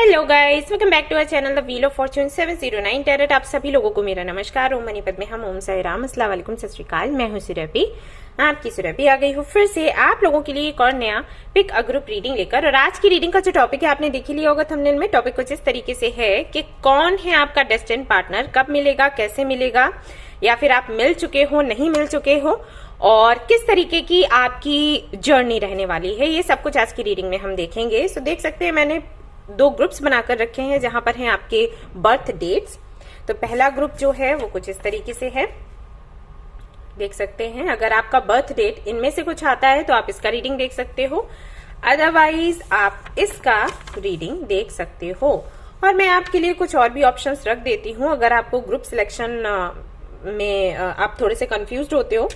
Hello guys, welcome back to our channel the wheel of fortune 709 tarot. आप सभी लोगों को मेरा नमस्कार। ओम मनीपत में हम ओम साई राम, अस्सलाम वालेकुम, सत श्री अकाल। मैं हूं सुरभि, आपकी सुरभि आ गई हूँ फिर से आप लोगों के लिए एक और नया पिक अ ग्रुप रीडिंग लेकर। और आज की रीडिंग का जो टॉपिक है आपने देख ही लिया होगा थंबनेल में। टॉपिक कुछ इस तरीके से है कि कौन है आपका डेस्टिन्ड पार्टनर, कब मिलेगा, कैसे मिलेगा, या फिर आप मिल चुके हो, नहीं मिल चुके हो, और किस तरीके की आपकी जर्नी रहने वाली है, ये सब कुछ आज की रीडिंग में हम देखेंगे। सो देख सकते हैं मैंने दो ग्रुप्स बनाकर रखे हैं जहां पर हैं आपके बर्थ डेट्स। तो पहला ग्रुप जो है वो कुछ इस तरीके से है, देख सकते हैं। अगर आपका बर्थ डेट इनमें से कुछ आता है तो आप इसका रीडिंग देख सकते हो, अदरवाइज आप इसका रीडिंग देख सकते हो। और मैं आपके लिए कुछ और भी ऑप्शंस रख देती हूँ अगर आपको ग्रुप सिलेक्शन में आप थोड़े से कंफ्यूज्ड होते हो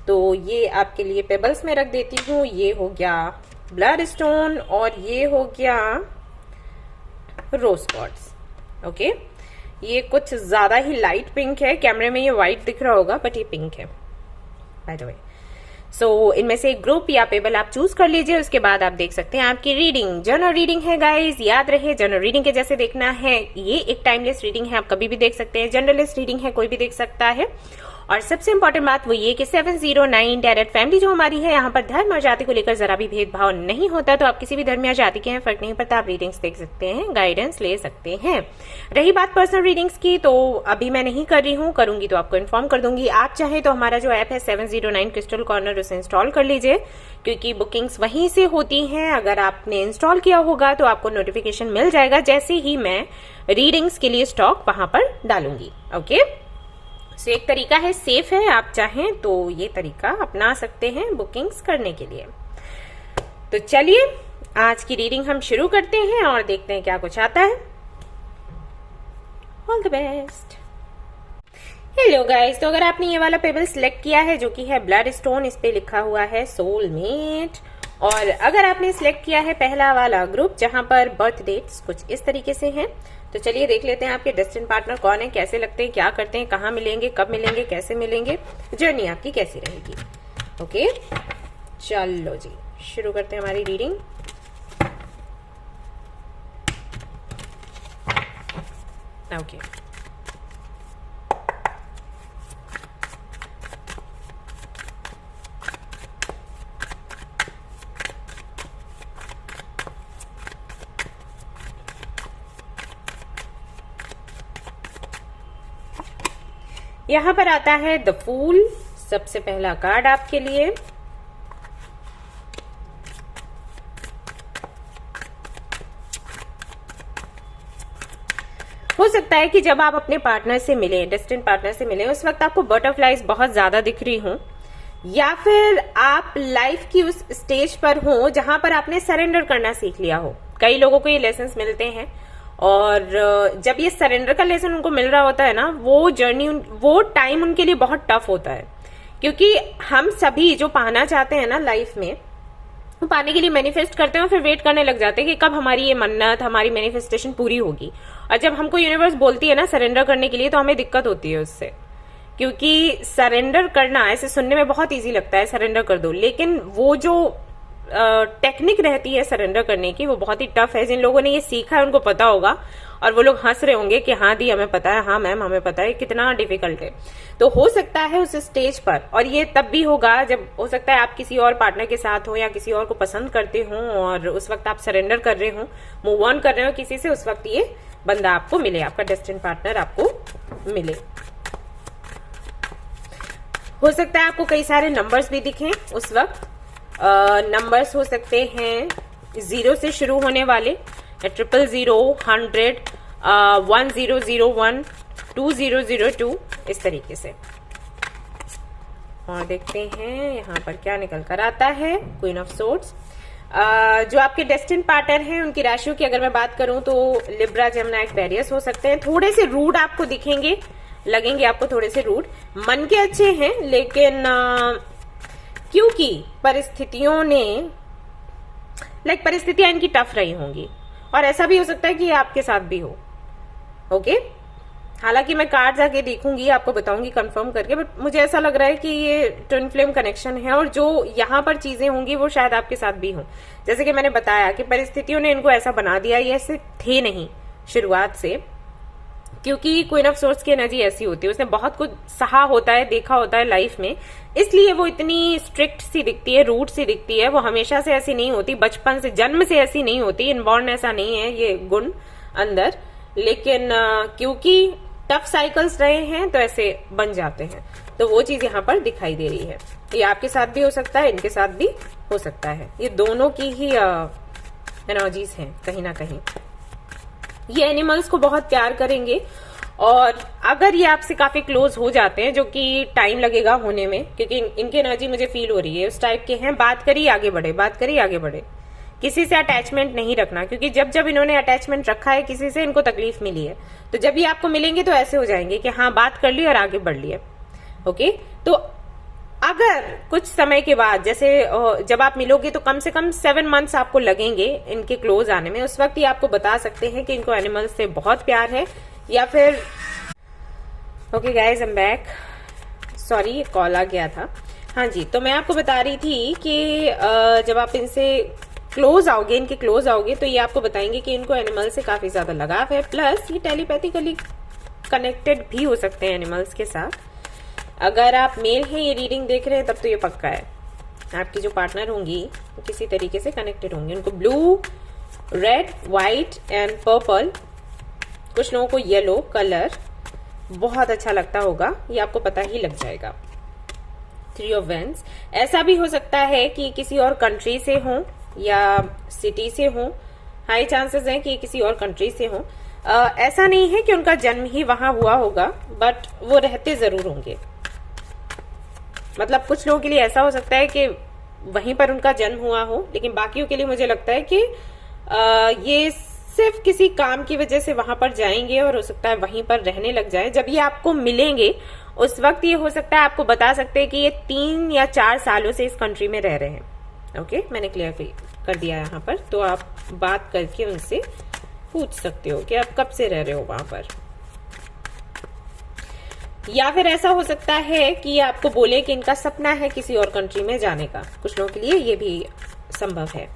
तो ये आपके लिए पेबल्स में रख देती हूँ। ये हो गया ब्लड स्टोन और ये हो गया रोज क्वार्ट्ज। ओके, ये कुछ ज्यादा ही लाइट पिंक है, कैमरे में ये व्हाइट दिख रहा होगा बट ये पिंक है बाय द वे। सो इनमें से एक ग्रुप या पेबल आप चूज कर लीजिए, उसके बाद आप देख सकते हैं आपकी रीडिंग। जनरल रीडिंग है गाइस, याद रहे जनरल रीडिंग के जैसे देखना है। ये एक टाइमलेस रीडिंग है, आप कभी भी देख सकते हैं। जनरलिस्ट रीडिंग है, कोई भी देख सकता है। और सबसे इंपॉर्टेंट बात वो ये कि 709 टैरेट फैमिली जो हमारी है, यहाँ पर धर्म और जाति को लेकर जरा भी भेदभाव नहीं होता। तो आप किसी भी धर्म या जाति के हैं, फर्क नहीं पड़ता, आप रीडिंग्स देख सकते हैं, गाइडेंस ले सकते हैं। रही बात पर्सनल रीडिंग्स की, तो अभी मैं नहीं कर रही हूँ, करूंगी तो आपको इन्फॉर्म कर दूंगी। आप चाहे तो हमारा जो ऐप है 709 क्रिस्टल कॉर्नर, उसे इंस्टॉल कर लीजिए क्योंकि बुकिंग्स वहीं से होती हैं। अगर आपने इंस्टॉल किया होगा तो आपको नोटिफिकेशन मिल जाएगा जैसे ही मैं रीडिंग्स के लिए स्टॉक वहां पर डालूंगी। ओके, सो एक तरीका है, सेफ है, आप चाहें तो ये तरीका अपना सकते हैं बुकिंग्स करने के लिए। तो चलिए आज की रीडिंग हम शुरू करते हैं और देखते हैं क्या कुछ आता है। All the best. Hello guys, तो अगर आपने ये वाला पेबल सिलेक्ट किया है जो कि है ब्लड स्टोन, इस पे लिखा हुआ है सोलमेट। और अगर आपने सिलेक्ट किया है पहला वाला ग्रुप जहां पर बर्थ डेट्स कुछ इस तरीके से हैं, तो चलिए देख लेते हैं आपके डेस्टिन्ड पार्टनर कौन है, कैसे लगते हैं, क्या करते हैं, कहाँ मिलेंगे, कब मिलेंगे, कैसे मिलेंगे, जर्नी आपकी कैसी रहेगी। ओके चलो जी, शुरू करते हैं हमारी रीडिंग। ओके, यहां पर आता है द फूल, सबसे पहला कार्ड आपके लिए। हो सकता है कि जब आप अपने पार्टनर से मिले, डेस्टिन्ड पार्टनर से मिले, उस वक्त आपको बटरफ्लाईज बहुत ज्यादा दिख रही हो, या फिर आप लाइफ की उस स्टेज पर हो जहां पर आपने सरेंडर करना सीख लिया हो। कई लोगों को ये लेसन्स मिलते हैं और जब ये सरेंडर का लेसन उनको मिल रहा होता है ना, वो जर्नी, वो टाइम उनके लिए बहुत टफ होता है। क्योंकि हम सभी जो पाना चाहते हैं ना लाइफ में, वो पाने के लिए मैनिफेस्ट करते हैं और फिर वेट करने लग जाते हैं कि कब हमारी ये मन्नत, हमारी मैनिफेस्टेशन पूरी होगी। और जब हमको यूनिवर्स बोलती है ना सरेंडर करने के लिए, तो हमें दिक्कत होती है उससे। क्योंकि सरेंडर करना ऐसे सुनने में बहुत ईजी लगता है, सरेंडर कर दो, लेकिन वो जो टेक्निक रहती है सरेंडर करने की, वो बहुत ही टफ है। जिन लोगों ने ये सीखा है उनको पता होगा, और वो लोग हंस रहे होंगे कि हाँ दी हमें पता है, हाँ मैम हमें पता है, कितना डिफिकल्ट है। तो हो सकता है उस स्टेज पर, और ये तब भी होगा जब हो सकता है आप किसी और पार्टनर के साथ हो या किसी और को पसंद करते हो और उस वक्त आप सरेंडर कर रहे हो, मूव ऑन कर रहे हो किसी से, उस वक्त ये बंदा आपको मिले, आपका डेस्टिन्ड पार्टनर आपको मिले। हो सकता है आपको कई सारे नंबर्स भी दिखें उस वक्त। नंबर्स हो सकते हैं 0 से शुरू होने वाले, या 000, 100, 1001, 2002, इस तरीके से। और देखते हैं यहाँ पर क्या निकल कर आता है। Queen of swords. जो आपके डेस्टिन्ड पार्टनर हैं उनकी राशियों की अगर मैं बात करूं तो लिब्रा, जेमिनी, एक्वेरियस हो सकते हैं। थोड़े से रूड आपको दिखेंगे, लगेंगे आपको थोड़े से रूड। मन के अच्छे हैं, लेकिन क्योंकि परिस्थितियों ने परिस्थितियां इनकी टफ रही होंगी, और ऐसा भी हो सकता है कि ये आपके साथ भी हो। ओके, हालांकि मैं कार्ड जाके देखूंगी, आपको बताऊंगी कंफर्म करके, बट मुझे ऐसा लग रहा है कि ये ट्विन फ्लेम कनेक्शन है, और जो यहाँ पर चीजें होंगी वो शायद आपके साथ भी हों। जैसे कि मैंने बताया कि परिस्थितियों ने इनको ऐसा बना दिया, ये ऐसे थे नहीं शुरुआत से, क्योंकि क्वीन ऑफ सोर्ड्स की एनर्जी ऐसी होती है, उसने बहुत कुछ सहा होता है, देखा होता है लाइफ में, इसलिए वो इतनी स्ट्रिक्ट सी दिखती है, रूट सी दिखती है। वो हमेशा से ऐसी नहीं होती, बचपन से, जन्म से ऐसी नहीं होती, इनबॉर्न ऐसा नहीं है ये गुण अंदर, लेकिन क्योंकि टफ साइकिल्स रहे हैं तो ऐसे बन जाते हैं। तो वो चीज यहाँ पर दिखाई दे रही है। ये आपके साथ भी हो सकता है, इनके साथ भी हो सकता है, ये दोनों की ही एनर्जीज हैं कहीं ना कहीं। ये एनिमल्स को बहुत प्यार करेंगे, और अगर ये आपसे काफी क्लोज हो जाते हैं, जो कि टाइम लगेगा होने में, क्योंकि इनकी एनर्जी मुझे फील हो रही है उस टाइप के हैं, बात करिए आगे बढ़े, बात करिए आगे बढ़े, किसी से अटैचमेंट नहीं रखना, क्योंकि जब जब इन्होंने अटैचमेंट रखा है किसी से, इनको तकलीफ मिली है। तो जब ये आपको मिलेंगे तो ऐसे हो जाएंगे कि हाँ बात कर ली और आगे बढ़ लिया। ओके, तो अगर कुछ समय के बाद, जैसे जब आप मिलोगे तो कम से कम 7 मंथ्स आपको लगेंगे इनके क्लोज आने में, उस वक्त ये आपको बता सकते हैं कि इनको एनिमल्स से बहुत प्यार है, या फिर okay guys I am back, sorry ये कॉल आ गया था। हाँ जी, तो मैं आपको बता रही थी कि जब आप इनसे क्लोज आओगे, इनके क्लोज आओगे, तो ये आपको बताएंगे कि इनको एनिमल से काफी ज्यादा लगाव है, प्लस ये टेलीपैथिकली कनेक्टेड भी हो सकते हैं एनिमल्स के साथ। अगर आप मेल हैं ये रीडिंग देख रहे हैं तब तो ये पक्का है, आपकी जो पार्टनर होंगी वो किसी तरीके से कनेक्टेड होंगे। उनको blue, red, white and purple, कुछ लोगों को येलो कलर बहुत अच्छा लगता होगा, ये आपको पता ही लग जाएगा। 3 ऑफ वेंस, ऐसा भी हो सकता है कि किसी और कंट्री से हो या सिटी से हो, हाई चांसेस हैं कि किसी और कंट्री से हो। ऐसा नहीं है कि उनका जन्म ही वहां हुआ होगा, बट वो रहते जरूर होंगे। मतलब कुछ लोगों के लिए ऐसा हो सकता है कि वहीं पर उनका जन्म हुआ हो, लेकिन बाकियों के लिए मुझे लगता है कि ये सिर्फ किसी काम की वजह से वहां पर जाएंगे, और हो सकता है वहीं पर रहने लग जाए। जब ये आपको मिलेंगे उस वक्त ये हो सकता है आपको बता सकते हैं कि ये 3 या 4 सालों से इस कंट्री में रह रहे हैं। ओके, मैंने क्लियर कर दिया यहाँ पर, तो आप बात करके उनसे पूछ सकते हो कि आप कब से रह रहे हो वहां पर। या फिर ऐसा हो सकता है कि आपको बोले कि इनका सपना है किसी और कंट्री में जाने का, कुछ लोगों के लिए ये भी संभव है।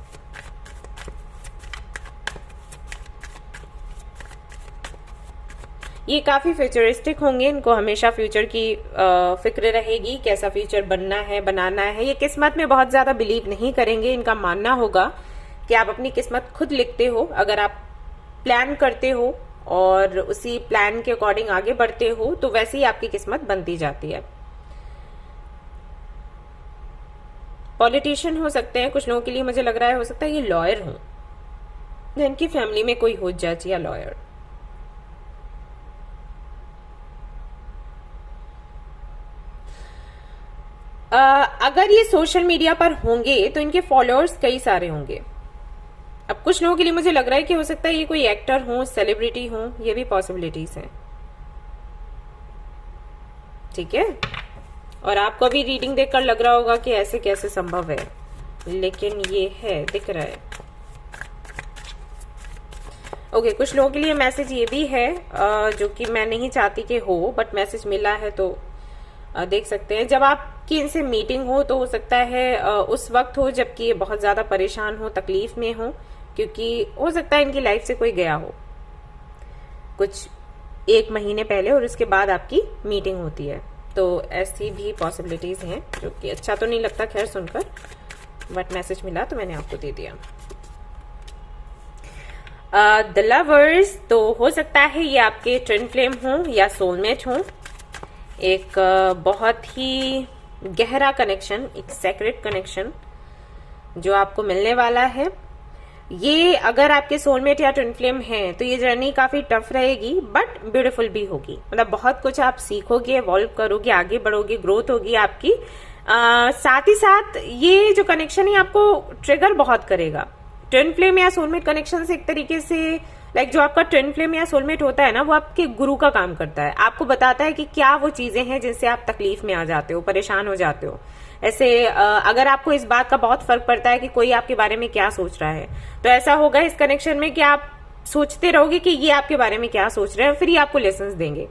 ये काफी फ्यूचरिस्टिक होंगे, इनको हमेशा फ्यूचर की फिक्र रहेगी, कैसा फ्यूचर बनना है, बनाना है। ये किस्मत में बहुत ज्यादा बिलीव नहीं करेंगे, इनका मानना होगा कि आप अपनी किस्मत खुद लिखते हो। अगर आप प्लान करते हो और उसी प्लान के अकॉर्डिंग आगे बढ़ते हो तो वैसे ही आपकी किस्मत बनती जाती है। पॉलिटिशियन हो सकते हैं कुछ लोगों के लिए, मुझे लग रहा है हो सकता है ये लॉयर हो, इनकी फैमिली में कोई हो जज या लॉयर। अगर ये सोशल मीडिया पर होंगे तो इनके फॉलोअर्स कई सारे होंगे। अब कुछ लोगों के लिए मुझे लग रहा है कि हो सकता है ये कोई एक्टर हो, सेलिब्रिटी हो, ये भी पॉसिबिलिटीज हैं। ठीक है, और आपको अभी रीडिंग देखकर लग रहा होगा कि ऐसे कैसे संभव है, लेकिन ये है, दिख रहा है। ओके, कुछ लोगों के लिए मैसेज ये भी है जो कि मैं नहीं चाहती कि हो, बट मैसेज मिला है तो देख सकते हैं। जब आपकी इनसे मीटिंग हो तो हो सकता है उस वक्त हो जबकि ये बहुत ज्यादा परेशान हो, तकलीफ में हो, क्योंकि हो सकता है इनकी लाइफ से कोई गया हो कुछ 1 महीने पहले और उसके बाद आपकी मीटिंग होती है। तो ऐसी भी पॉसिबिलिटीज हैं, जो कि अच्छा तो नहीं लगता खैर सुनकर, बट मैसेज मिला तो मैंने आपको दे दिया। द लवर्स, तो हो सकता है ये आपके ट्विन फ्लेम हो या सोलमेट हो। एक बहुत ही गहरा कनेक्शन, एक सेक्रेट कनेक्शन जो आपको मिलने वाला है। ये अगर आपके सोलमेट या ट्विन फ्लेम हैं तो ये जर्नी काफी टफ रहेगी बट ब्यूटीफुल भी होगी। मतलब बहुत कुछ आप सीखोगे, इवॉल्व करोगे, आगे बढ़ोगे, ग्रोथ होगी आपकी। साथ ही साथ ये जो कनेक्शन है आपको ट्रिगर बहुत करेगा। ट्विन फ्लेम या सोलमेट कनेक्शन से एक तरीके से लाइक जो आपका ट्विन फ्लेम या सोलमेट होता है ना, वो आपके गुरु का काम करता है। आपको बताता है कि क्या वो चीजें हैं जिनसे आप तकलीफ में आ जाते हो, परेशान हो जाते हो। ऐसे अगर आपको इस बात का बहुत फर्क पड़ता है कि कोई आपके बारे में क्या सोच रहा है, तो ऐसा होगा इस कनेक्शन में कि आप सोचते रहोगे कि ये आपके बारे में क्या सोच रहे हैं, फिर ये आपको लेसन्स देंगे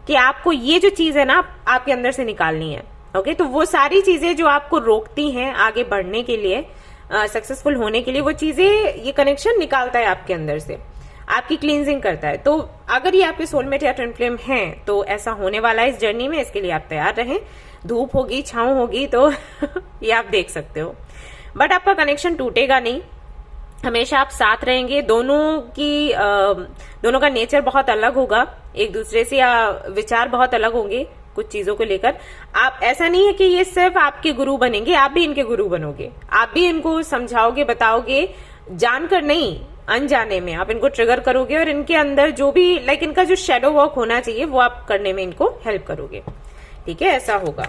कि आपको ये जो चीज है ना आपके अंदर से निकालनी है। ओके, तो वो सारी चीजें जो आपको रोकती हैं आगे बढ़ने के लिए, सक्सेसफुल होने के लिए, वो चीजें ये कनेक्शन निकालता है आपके अंदर से, आपकी क्लींजिंग करता है। तो अगर ये आपके सोलमेट या ट्विन फ्लेम हैं तो ऐसा होने वाला है इस जर्नी में, इसके लिए आप तैयार रहें। धूप होगी, छांव होगी, तो ये आप देख सकते हो, बट आपका कनेक्शन टूटेगा नहीं, हमेशा आप साथ रहेंगे। दोनों का नेचर बहुत अलग होगा एक दूसरे से, या विचार बहुत अलग होंगे कुछ चीजों को लेकर। आप, ऐसा नहीं है कि ये सिर्फ आपके गुरु बनेंगे, आप भी इनके गुरु बनोगे, आप भी इनको समझाओगे, बताओगे, जानकर नहीं अनजाने में आप इनको ट्रिगर करोगे, और इनके अंदर जो भी इनका जो शेडो वर्क होना चाहिए वो आप करने में इनको हेल्प करोगे। ठीक है, ऐसा होगा।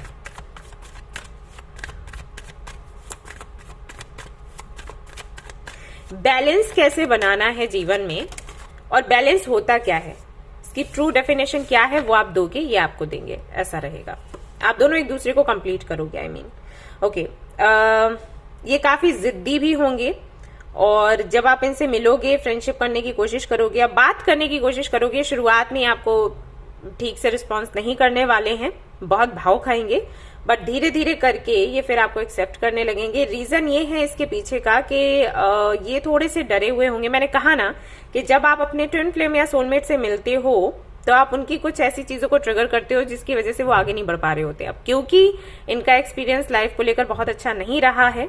बैलेंस कैसे बनाना है जीवन में, और बैलेंस होता क्या है, इसकी ट्रू डेफिनेशन क्या है, वो आप दोगे, ये आपको देंगे, ऐसा रहेगा। आप दोनों एक दूसरे को कंप्लीट करोगे, आई मीन। ओके, ये काफी जिद्दी भी होंगे, और जब आप इनसे मिलोगे, फ्रेंडशिप करने की कोशिश करोगे या बात करने की कोशिश करोगे, शुरुआत में आपको ठीक से रिस्पॉन्स नहीं करने वाले हैं, बहुत भाव खाएंगे, बट धीरे धीरे करके ये फिर आपको एक्सेप्ट करने लगेंगे। रीजन ये है इसके पीछे का कि ये थोड़े से डरे हुए होंगे। मैंने कहा ना कि जब आप अपने ट्विन फ्लेम या सोलमेट से मिलते हो तो आप उनकी कुछ ऐसी चीजों को ट्रिगर करते हो जिसकी वजह से वो आगे नहीं बढ़ पा रहे होते। अब क्योंकि इनका एक्सपीरियंस लाइफ को लेकर बहुत अच्छा नहीं रहा है,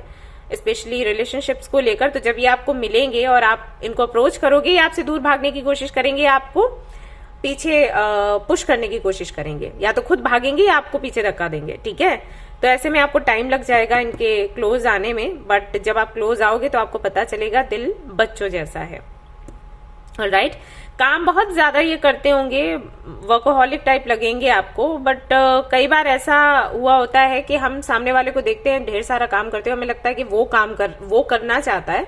स्पेशली रिलेशनशिप्स को लेकर, तो जब ये आपको मिलेंगे और आप इनको अप्रोच करोगे, ये आपसे दूर भागने की कोशिश करेंगे, आपको पीछे पुश करने की कोशिश करेंगे, या तो खुद भागेंगे या आपको पीछे धक्का देंगे। ठीक है, तो ऐसे में आपको टाइम लग जाएगा इनके क्लोज आने में, बट जब आप क्लोज आओगे तो आपको पता चलेगा दिल बच्चों जैसा है। ऑलराइट, काम बहुत ज्यादा ये करते होंगे, वर्कोहॉलिक टाइप लगेंगे आपको, बट कई बार ऐसा हुआ होता है कि हम सामने वाले को देखते हैं ढेर सारा काम करते हुए, हमें लगता है कि वो करना चाहता है,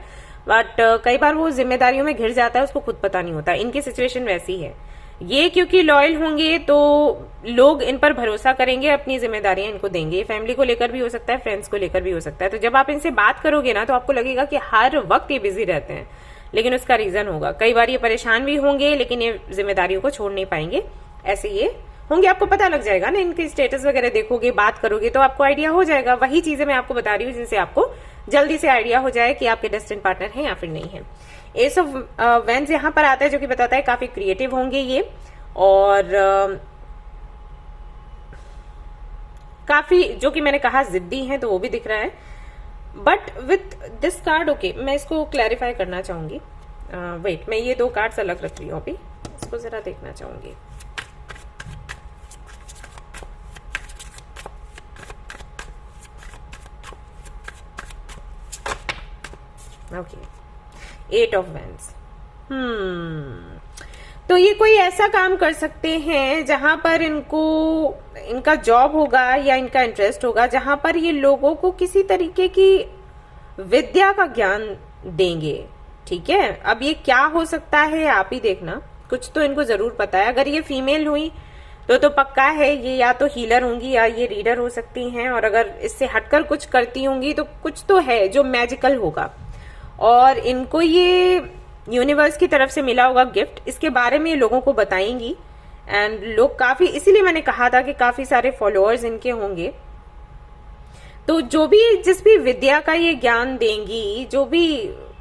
बट कई बार वो जिम्मेदारियों में घिर जाता है, उसको खुद पता नहीं होता। इनकी सिचुएशन वैसी है। ये क्योंकि लॉयल होंगे तो लोग इन पर भरोसा करेंगे, अपनी जिम्मेदारियां इनको देंगे। फैमिली को लेकर भी हो सकता है, फ्रेंड्स को लेकर भी हो सकता है। तो जब आप इनसे बात करोगे ना तो आपको लगेगा कि हर वक्त ये बिजी रहते हैं, लेकिन उसका रीजन होगा। कई बार ये परेशान भी होंगे लेकिन ये जिम्मेदारियों को छोड़ नहीं पाएंगे, ऐसे ये होंगे। आपको पता लग जाएगा ना, इनके स्टेटस वगैरह देखोगे, बात करोगे तो आपको आइडिया हो जाएगा। वही चीजें मैं आपको बता रही हूँ जिनसे आपको जल्दी से आइडिया हो जाए कि आपके डेस्टिन्ड पार्टनर हैं या फिर नहीं है। एस ऑफ वेंस यहाँ पर आता है जो कि बताता है काफी क्रिएटिव होंगे ये, और काफी, जो कि मैंने कहा, जिद्दी हैं, तो वो भी दिख रहा है। But with this card, okay, मैं इसको क्लैरिफाई करना चाहूंगी। वेट, मैं ये दो कार्ड्स अलग रख रही हूँ अभी, इसको जरा देखना चाहूंगी। Okay, 8 of wands. तो ये कोई ऐसा काम कर सकते हैं जहां पर इनका जॉब होगा या इनका इंटरेस्ट होगा, जहां पर ये लोगों को किसी तरीके की विद्या का ज्ञान देंगे। ठीक है, अब ये क्या हो सकता है आप ही देखना, कुछ तो इनको जरूर पता है। अगर ये फीमेल हुई तो पक्का है ये या तो हीलर होंगी या ये रीडर हो सकती हैं, और अगर इससे हटकर कुछ करती होंगी तो कुछ तो है जो मैजिकल होगा, और इनको ये यूनिवर्स की तरफ से मिला होगा गिफ्ट, इसके बारे में लोगों को बताएंगी। एंड लोग काफी, इसीलिए मैंने कहा था कि काफी सारे फॉलोअर्स इनके होंगे। तो जो भी, जिस भी विद्या का ये ज्ञान देंगी, जो भी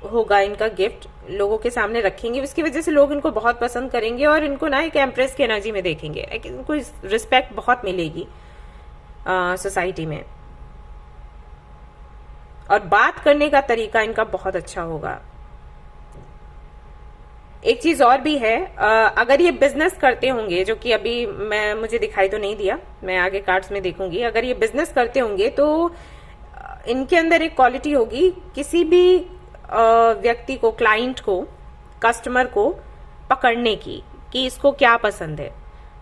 होगा इनका गिफ्ट लोगों के सामने रखेंगे, उसकी वजह से लोग इनको बहुत पसंद करेंगे और इनको ना एक एम्प्रेस की एनर्जी में देखेंगे। इनको रिस्पेक्ट बहुत मिलेगी सोसाइटी में, और बात करने का तरीका इनका बहुत अच्छा होगा। एक चीज और भी है, अगर ये बिजनेस करते होंगे, जो कि अभी मुझे दिखाई तो नहीं दिया, मैं आगे कार्ड्स में देखूंगी। अगर ये बिजनेस करते होंगे तो इनके अंदर एक क्वालिटी होगी, किसी भी व्यक्ति को, क्लाइंट को, कस्टमर को पकड़ने की, कि इसको क्या पसंद है।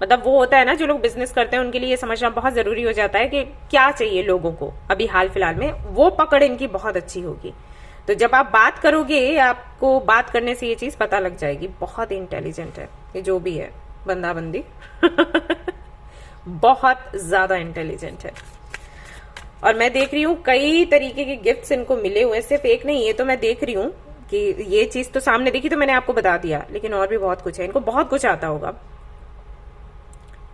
मतलब वो होता है ना, जो लोग बिजनेस करते हैं उनके लिए ये समझना बहुत जरूरी हो जाता है कि क्या चाहिए लोगों को अभी हाल फिलहाल में, वो पकड़ इनकी बहुत अच्छी होगी। तो जब आप बात करोगे, आपको बात करने से ये चीज पता लग जाएगी। बहुत इंटेलिजेंट है ये जो भी है, बंदा बंदी बहुत ज्यादा इंटेलिजेंट है। और मैं देख रही हूँ कई तरीके के गिफ्ट्स इनको मिले हुए, सिर्फ एक नहीं, ये तो मैं देख रही हूँ कि ये चीज तो सामने दिखी तो मैंने आपको बता दिया, लेकिन और भी बहुत कुछ है, इनको बहुत कुछ आता होगा,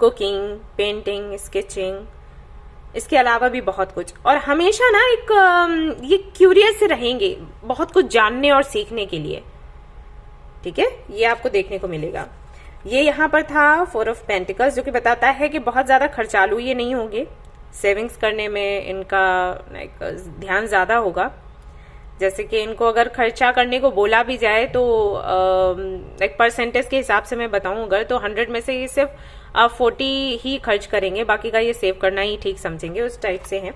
कुकिंग, पेंटिंग, स्केचिंग, इसके अलावा भी बहुत कुछ। और हमेशा ना एक ये क्यूरियस रहेंगे बहुत कुछ जानने और सीखने के लिए, ठीक है, ये आपको देखने को मिलेगा। ये यहाँ पर था 4 ऑफ पेंटिकल्स, जो कि बताता है कि बहुत ज्यादा खर्चालू ये नहीं होंगे, सेविंग्स करने में इनका ध्यान ज्यादा होगा। जैसे कि इनको अगर खर्चा करने को बोला भी जाए तो एक परसेंटेज के हिसाब से मैं बताऊं अगर, तो 100 में से ये सिर्फ 40 ही खर्च करेंगे, बाकी का ये सेव करना ही ठीक समझेंगे, उस टाइप से हैं।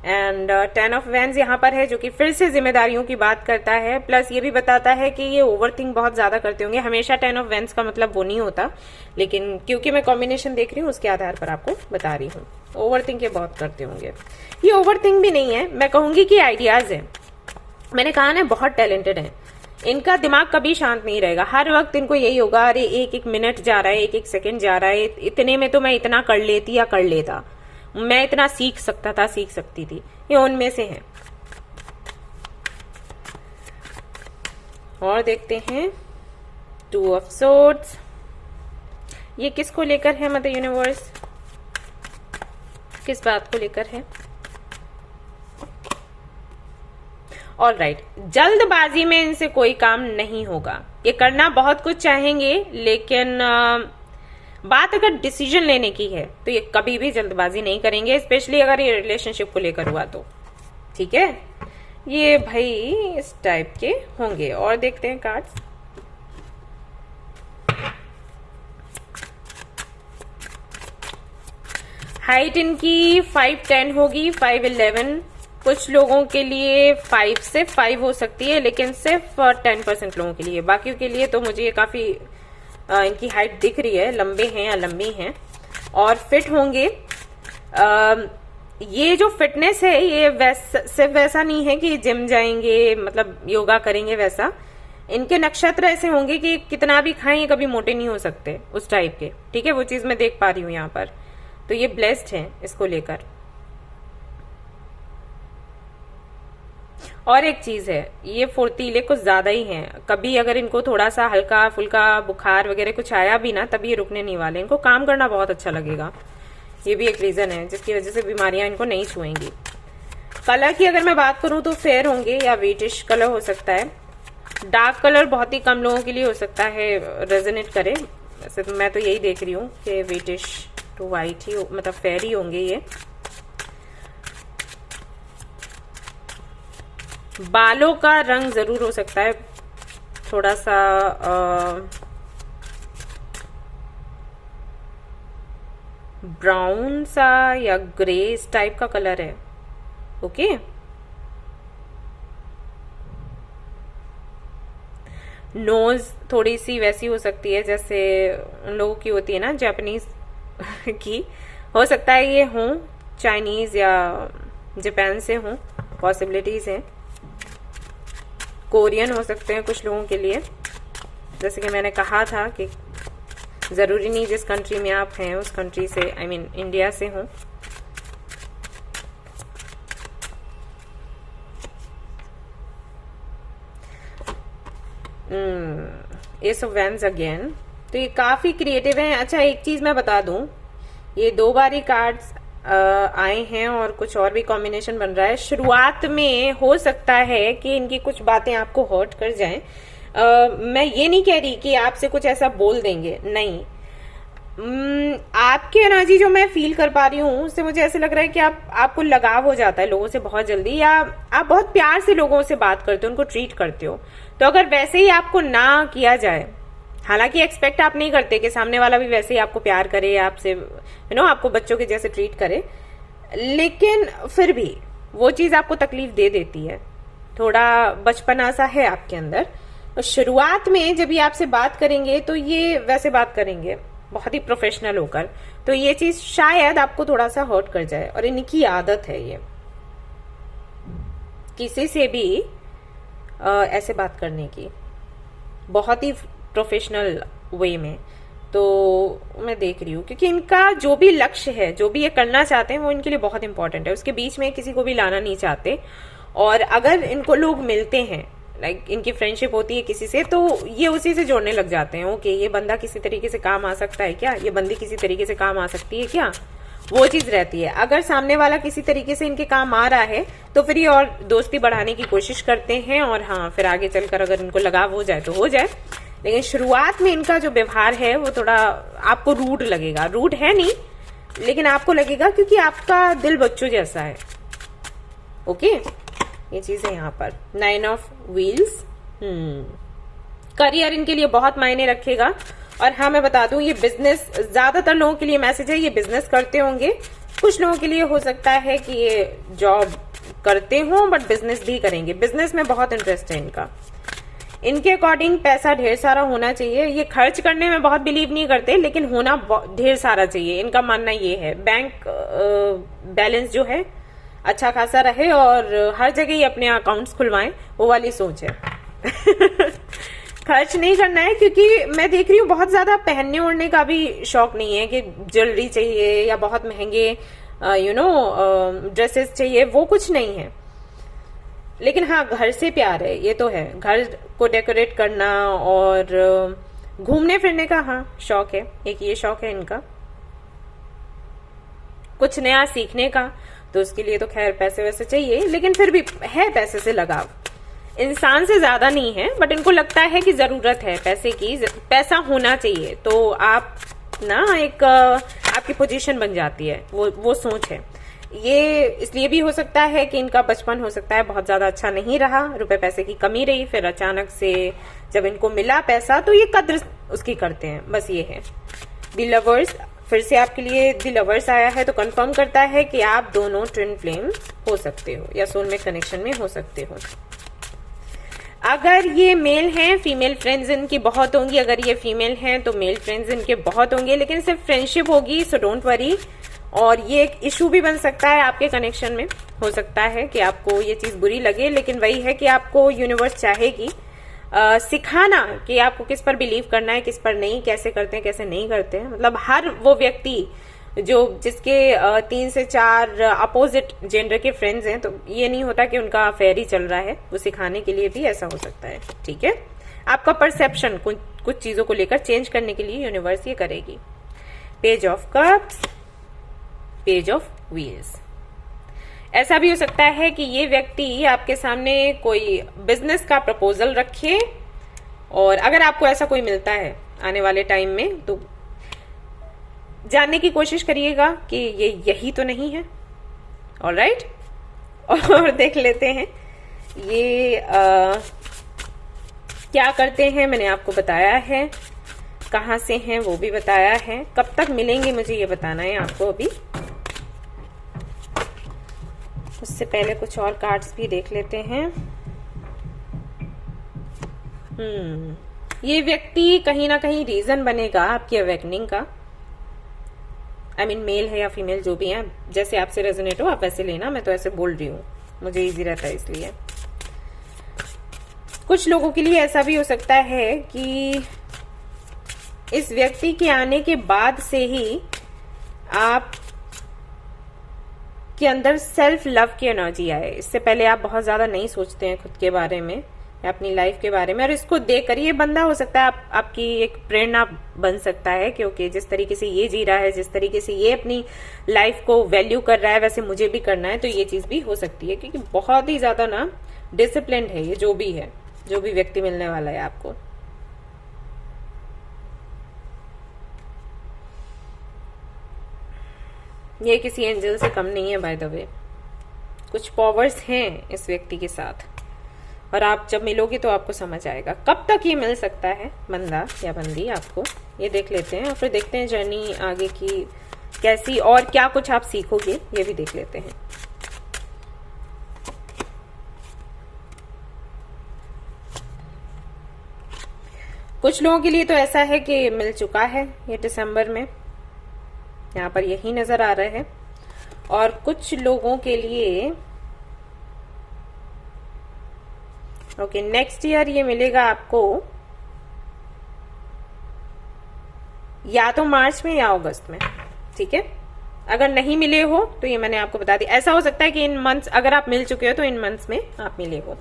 एंड 10 ऑफ वैंस यहाँ पर है, जो कि फिर से जिम्मेदारियों की बात करता है, प्लस ये भी बताता है कि ये ओवरथिंक बहुत ज्यादा करते होंगे। हमेशा 10 ऑफ वैंस का मतलब वो नहीं होता, लेकिन क्योंकि मैं कॉम्बिनेशन देख रही हूँ उसके आधार पर आपको बता रही हूँ। ओवरथिंक ये बहुत करते होंगे। ये ओवरथिंक भी नहीं है, मैं कहूंगी कि आइडियाज है। मैंने कहा ना बहुत टैलेंटेड है, इनका दिमाग कभी शांत नहीं रहेगा, हर वक्त इनको यही होगा, अरे एक एक मिनट जा रहा है, एक एक सेकंड जा रहा है, इतने में तो मैं इतना कर लेती या कर लेता, मैं इतना सीख सकता था, सीख सकती थी। ये उनमें से है। और देखते हैं 2 ऑफ सोर्ड्स, ये किसको लेकर है मदर यूनिवर्स, किस बात को लेकर है? ऑलराइट, जल्दबाजी में इनसे कोई काम नहीं होगा, ये करना बहुत कुछ चाहेंगे, लेकिन बात अगर डिसीजन लेने की है तो ये कभी भी जल्दबाजी नहीं करेंगे, स्पेशली अगर ये रिलेशनशिप को लेकर हुआ तो, ठीक है। ये भाई इस टाइप के होंगे। और देखते हैं कार्ड्स। हाइट इनकी 5'10" होगी, 5'11", कुछ लोगों के लिए 5 से 5 हो सकती है, लेकिन सिर्फ 10% लोगों के लिए, बाकी के लिए तो मुझे ये काफी इनकी हाइट दिख रही है, लंबे हैं या लंबी हैं। और फिट होंगे। ये जो फिटनेस है ये सिर्फ वैसा नहीं है कि जिम जाएंगे मतलब योगा करेंगे, वैसा इनके नक्षत्र ऐसे होंगे कि कितना भी खाएं ये कभी मोटे नहीं हो सकते, उस टाइप के, ठीक है। वो चीज मैं देख पा रही हूं यहाँ पर, तो ये ब्लेस्ड हैं इसको लेकर। और एक चीज है, ये फुर्तीले कुछ ज्यादा ही हैं, कभी अगर इनको थोड़ा सा हल्का फुल्का बुखार वगैरह कुछ आया भी ना, तभी ये रुकने नहीं वाले, इनको काम करना बहुत अच्छा लगेगा। ये भी एक रीजन है जिसकी वजह से बीमारियां इनको नहीं छुएंगी। कलर की अगर मैं बात करूं तो फेयर होंगे या व्हीटिश कलर हो सकता है। डार्क कलर बहुत ही कम लोगों के लिए हो सकता है रेजोनेट करे, वैसे तो मैं तो यही देख रही हूँ कि व्हीटिश टू व्हाइट ही मतलब फेयर ही होंगे ये। बालों का रंग जरूर हो सकता है थोड़ा सा ब्राउन सा या ग्रे इस टाइप का कलर है, ओके। नोज थोड़ी सी वैसी हो सकती है जैसे उन लोगों की होती है ना जापानीज की, हो सकता है ये हों चाइनीज या जापान से हों, पॉसिबिलिटीज हैं। कोरियन हो सकते हैं कुछ लोगों के लिए, जैसे कि मैंने कहा था कि जरूरी नहीं जिस कंट्री में आप हैं उस कंट्री से, आई मीन इंडिया से हों। एस ऑफ वैंड्स अगेन, तो ये काफी क्रिएटिव है। अच्छा एक चीज मैं बता दूं, ये 2 बार ही कार्ड्स आए हैं और कुछ और भी कॉम्बिनेशन बन रहा है। शुरुआत में हो सकता है कि इनकी कुछ बातें आपको हर्ट कर जाएं। मैं ये नहीं कह रही कि आपसे कुछ ऐसा बोल देंगे, नहीं। आपकी एनर्जी जो मैं फील कर पा रही हूँ उससे मुझे ऐसे लग रहा है कि आपको लगाव हो जाता है लोगों से बहुत जल्दी, या आप बहुत प्यार से लोगों से बात करते हो, उनको ट्रीट करते हो। तो अगर वैसे ही आपको ना किया जाए, हालांकि एक्सपेक्ट आप नहीं करते कि सामने वाला भी वैसे ही आपको प्यार करे, आपसे आपको बच्चों के जैसे ट्रीट करे, लेकिन फिर भी वो चीज आपको तकलीफ दे देती है। थोड़ा बचपना सा है आपके अंदर, और शुरुआत में जब ये आपसे बात करेंगे तो ये वैसे बात करेंगे बहुत ही प्रोफेशनल होकर, तो ये चीज शायद आपको थोड़ा सा हर्ट कर जाए। और इनकी आदत है ये किसी से भी ऐसे बात करने की, बहुत ही प्रोफेशनल वे में। तो मैं देख रही हूँ क्योंकि इनका जो भी लक्ष्य है, जो भी ये करना चाहते हैं, वो इनके लिए बहुत इंपॉर्टेंट है, उसके बीच में किसी को भी लाना नहीं चाहते। और अगर इनको लोग मिलते हैं लाइक इनकी फ्रेंडशिप होती है किसी से, तो ये उसी से जोड़ने लग जाते हैं। ओके, ये बंदा किसी तरीके से काम आ सकता है क्या, ये बंदी किसी तरीके से काम आ सकती है क्या, वो चीज रहती है। अगर सामने वाला किसी तरीके से इनके काम आ रहा है तो फिर ये और दोस्ती बढ़ाने की कोशिश करते हैं, और हाँ, फिर आगे चलकर अगर इनको लगाव हो जाए तो हो जाए। लेकिन शुरुआत में इनका जो व्यवहार है वो थोड़ा आपको रूड लगेगा। रूड है नहीं, लेकिन आपको लगेगा क्योंकि आपका दिल बच्चों जैसा है। ओके, ये चीज है यहाँ पर। 9 ऑफ व्हील्स। करियर इनके लिए बहुत मायने रखेगा। और हाँ, मैं बता दूं, ये बिजनेस, ज्यादातर लोगों के लिए मैसेज है, ये बिजनेस करते होंगे। कुछ लोगों के लिए हो सकता है कि ये जॉब करते हों बट बिजनेस भी करेंगे। बिजनेस में बहुत इंटरेस्ट है इनका। इनके अकॉर्डिंग पैसा ढेर सारा होना चाहिए। ये खर्च करने में बहुत बिलीव नहीं करते, लेकिन होना ढेर सारा चाहिए। इनका मानना ये है बैंक बैलेंस जो है अच्छा खासा रहे और हर जगह ये अपने अकाउंट्स खुलवाएं, वो वाली सोच है। खर्च नहीं करना है, क्योंकि मैं देख रही हूँ बहुत ज्यादा पहनने ओढ़ने का भी शौक नहीं है कि ज्वेलरी चाहिए या बहुत महंगे ड्रेसेस चाहिए, वो कुछ नहीं है। लेकिन हाँ, घर से प्यार है, ये तो है। घर को डेकोरेट करना और घूमने फिरने का हाँ शौक है, एक ये शौक है इनका। कुछ नया सीखने का, तो उसके लिए तो खैर पैसे वैसे चाहिए, लेकिन फिर भी है पैसे से लगाव। इंसान से ज्यादा नहीं है, बट इनको लगता है कि जरूरत है पैसे की, पैसा होना चाहिए, तो आप ना एक आपकी पोजीशन बन जाती है, वो सोच है। ये इसलिए भी हो सकता है कि इनका बचपन हो सकता है बहुत ज्यादा अच्छा नहीं रहा, रुपए पैसे की कमी रही, फिर अचानक से जब इनको मिला पैसा तो ये कद्र उसकी करते हैं, बस ये है। द लवर्स, फिर से आपके लिए द लवर्स आया है, तो कंफर्म करता है कि आप दोनों ट्विन फ्लेम हो सकते हो या सोलमेट कनेक्शन में हो सकते हो। अगर ये मेल हैं, फीमेल फ्रेंड्स इनकी बहुत होंगी। अगर ये फीमेल हैं तो मेल फ्रेंड्स इनके बहुत होंगे, लेकिन सिर्फ फ्रेंडशिप होगी, सो डोंट वरी। और ये एक इशू भी बन सकता है आपके कनेक्शन में। हो सकता है कि आपको ये चीज बुरी लगे, लेकिन वही है कि आपको यूनिवर्स चाहेगी सिखाना कि आपको किस पर बिलीव करना है, किस पर नहीं, कैसे करते हैं, कैसे नहीं करते हैं। मतलब हर वो व्यक्ति जिसके 3 से 4 अपोजिट जेंडर के फ्रेंड्स हैं, तो ये नहीं होता कि उनका अफेयर ही चल रहा है, वो सिखाने के लिए भी ऐसा हो सकता है। ठीक है, आपका परसेप्शन कुछ चीजों को लेकर चेंज करने के लिए यूनिवर्स ये करेगी। Page of cups, page of wheels. ऐसा भी हो सकता है कि ये व्यक्ति आपके सामने कोई बिजनेस का प्रपोजल रखे, और अगर आपको ऐसा कोई मिलता है आने वाले टाइम में, तो जानने की कोशिश करिएगा कि ये यही तो नहीं है। ऑलराइट, और देख लेते हैं ये क्या करते हैं। मैंने आपको बताया है, कहां से हैं वो भी बताया है, कब तक मिलेंगे मुझे ये बताना है आपको अभी। उससे पहले कुछ और कार्ड्स भी देख लेते हैं। ये व्यक्ति कहीं ना कहीं रीजन बनेगा आपकी अवेकनिंग का। आई मीन मेल है या फीमेल जो भी है, जैसे आपसे रेजोनेट हो आप वैसे लेना, मैं तो ऐसे बोल रही हूँ, मुझे इजी रहता है इसलिए। कुछ लोगों के लिए ऐसा भी हो सकता है कि इस व्यक्ति के आने के बाद से ही आप के अंदर सेल्फ लव की एनर्जी आए। इससे पहले आप बहुत ज्यादा नहीं सोचते हैं खुद के बारे में या अपनी लाइफ के बारे में, और इसको देखकर ये बंदा हो सकता है आपकी एक प्रेरणा बन सकता है, क्योंकि जिस तरीके से ये जी रहा है, जिस तरीके से ये अपनी लाइफ को वैल्यू कर रहा है, वैसे मुझे भी करना है। तो ये चीज भी हो सकती है, क्योंकि बहुत ही ज्यादा ना डिसिप्लिन्ड है ये, जो भी है, जो भी व्यक्ति मिलने वाला है आपको। ये किसी एंजल से कम नहीं है बाय द वे। कुछ पावर्स हैं इस व्यक्ति के साथ, और आप जब मिलोगे तो आपको समझ आएगा। कब तक ये मिल सकता है बंदा या बंदी आपको, ये देख लेते हैं, और फिर देखते हैं जर्नी आगे की कैसी और क्या कुछ आप सीखोगे, ये भी देख लेते हैं। कुछ लोगों के लिए तो ऐसा है कि मिल चुका है ये दिसंबर में, यहाँ पर यही नजर आ रहा है। और कुछ लोगों के लिए ओके नेक्स्ट ईयर ये मिलेगा आपको, या तो मार्च में या अगस्त में। ठीक है, अगर नहीं मिले हो तो ये मैंने आपको बता दिया। ऐसा हो सकता है कि इन मंथ्स, अगर आप मिल चुके हो तो इन मंथ्स में आप मिले हो।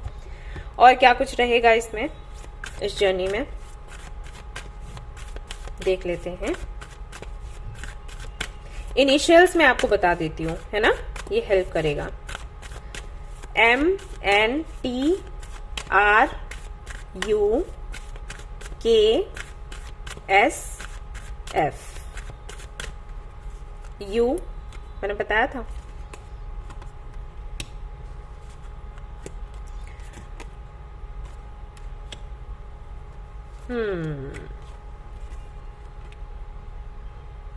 और क्या कुछ रहेगा इसमें, इस जर्नी में देख लेते हैं। इनिशियल्स मैं आपको बता देती हूँ, है ना, ये हेल्प करेगा। MNTRUKSF, यू मैंने बताया था।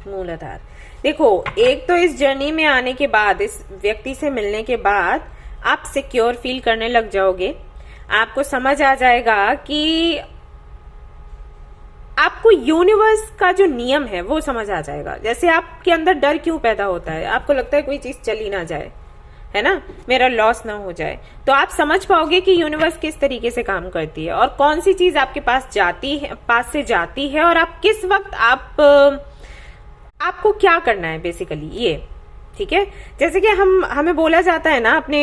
मूलाधार। देखो, एक तो इस जर्नी में आने के बाद, इस व्यक्ति से मिलने के बाद आप सिक्योर फील करने लग जाओगे। आपको समझ आ जाएगा कि आपको यूनिवर्स का जो नियम है वो समझ आ जाएगा। जैसे आपके अंदर डर क्यों पैदा होता है, आपको लगता है कोई चीज चली ना जाए, है ना, मेरा लॉस ना हो जाए, तो आप समझ पाओगे कि यूनिवर्स किस तरीके से काम करती है और कौन सी चीज आपके पास से जाती है और आप किस वक्त आपको क्या करना है बेसिकली, ये ठीक है। जैसे कि हमें बोला जाता है ना अपने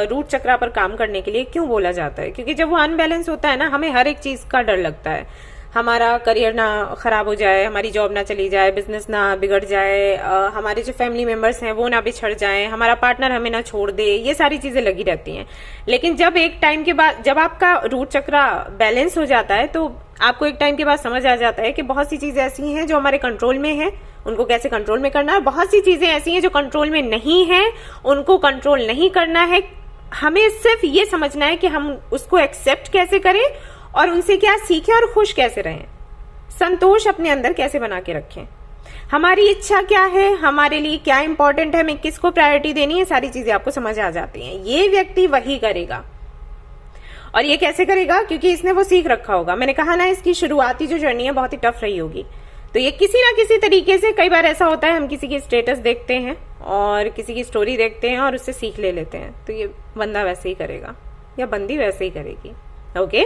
रूट चक्रा पर काम करने के लिए। क्यों बोला जाता है? क्योंकि जब वो अनबैलेंस होता है ना, हमें हर एक चीज का डर लगता है। हमारा करियर ना खराब हो जाए, हमारी जॉब ना चली जाए, बिजनेस ना बिगड़ जाए, हमारे जो फैमिली मेंबर्स हैं वो ना बिछड़ जाए, हमारा पार्टनर हमें ना छोड़ दे, ये सारी चीजें लगी रहती हैं। लेकिन जब एक टाइम के बाद, जब आपका रूट चक्रा बैलेंस हो जाता है, तो आपको एक टाइम के बाद समझ आ जाता है कि बहुत सी चीजें ऐसी हैं जो हमारे कंट्रोल में है, उनको कैसे कंट्रोल में करना है। बहुत सी चीजें ऐसी हैं जो कंट्रोल में नहीं है, उनको कंट्रोल नहीं करना है। हमें सिर्फ ये समझना है कि हम उसको एक्सेप्ट कैसे करें और उनसे क्या सीखें और खुश कैसे रहें, संतोष अपने अंदर कैसे बना के रखें, हमारी इच्छा क्या है, हमारे लिए क्या इंपॉर्टेंट है, हमें किसको प्रायोरिटी देनी है, सारी चीजें आपको समझ आ जाती हैं। ये व्यक्ति वही करेगा। और ये कैसे करेगा? क्योंकि इसने वो सीख रखा होगा। मैंने कहा ना, इसकी शुरुआती जो जर्नी है बहुत ही टफ रही होगी। तो ये किसी ना किसी तरीके से, कई बार ऐसा होता है हम किसी की स्टेटस देखते हैं और किसी की स्टोरी देखते हैं और उससे सीख ले लेते हैं, तो ये बंदा वैसे ही करेगा या बंदी वैसे ही करेगी। ओके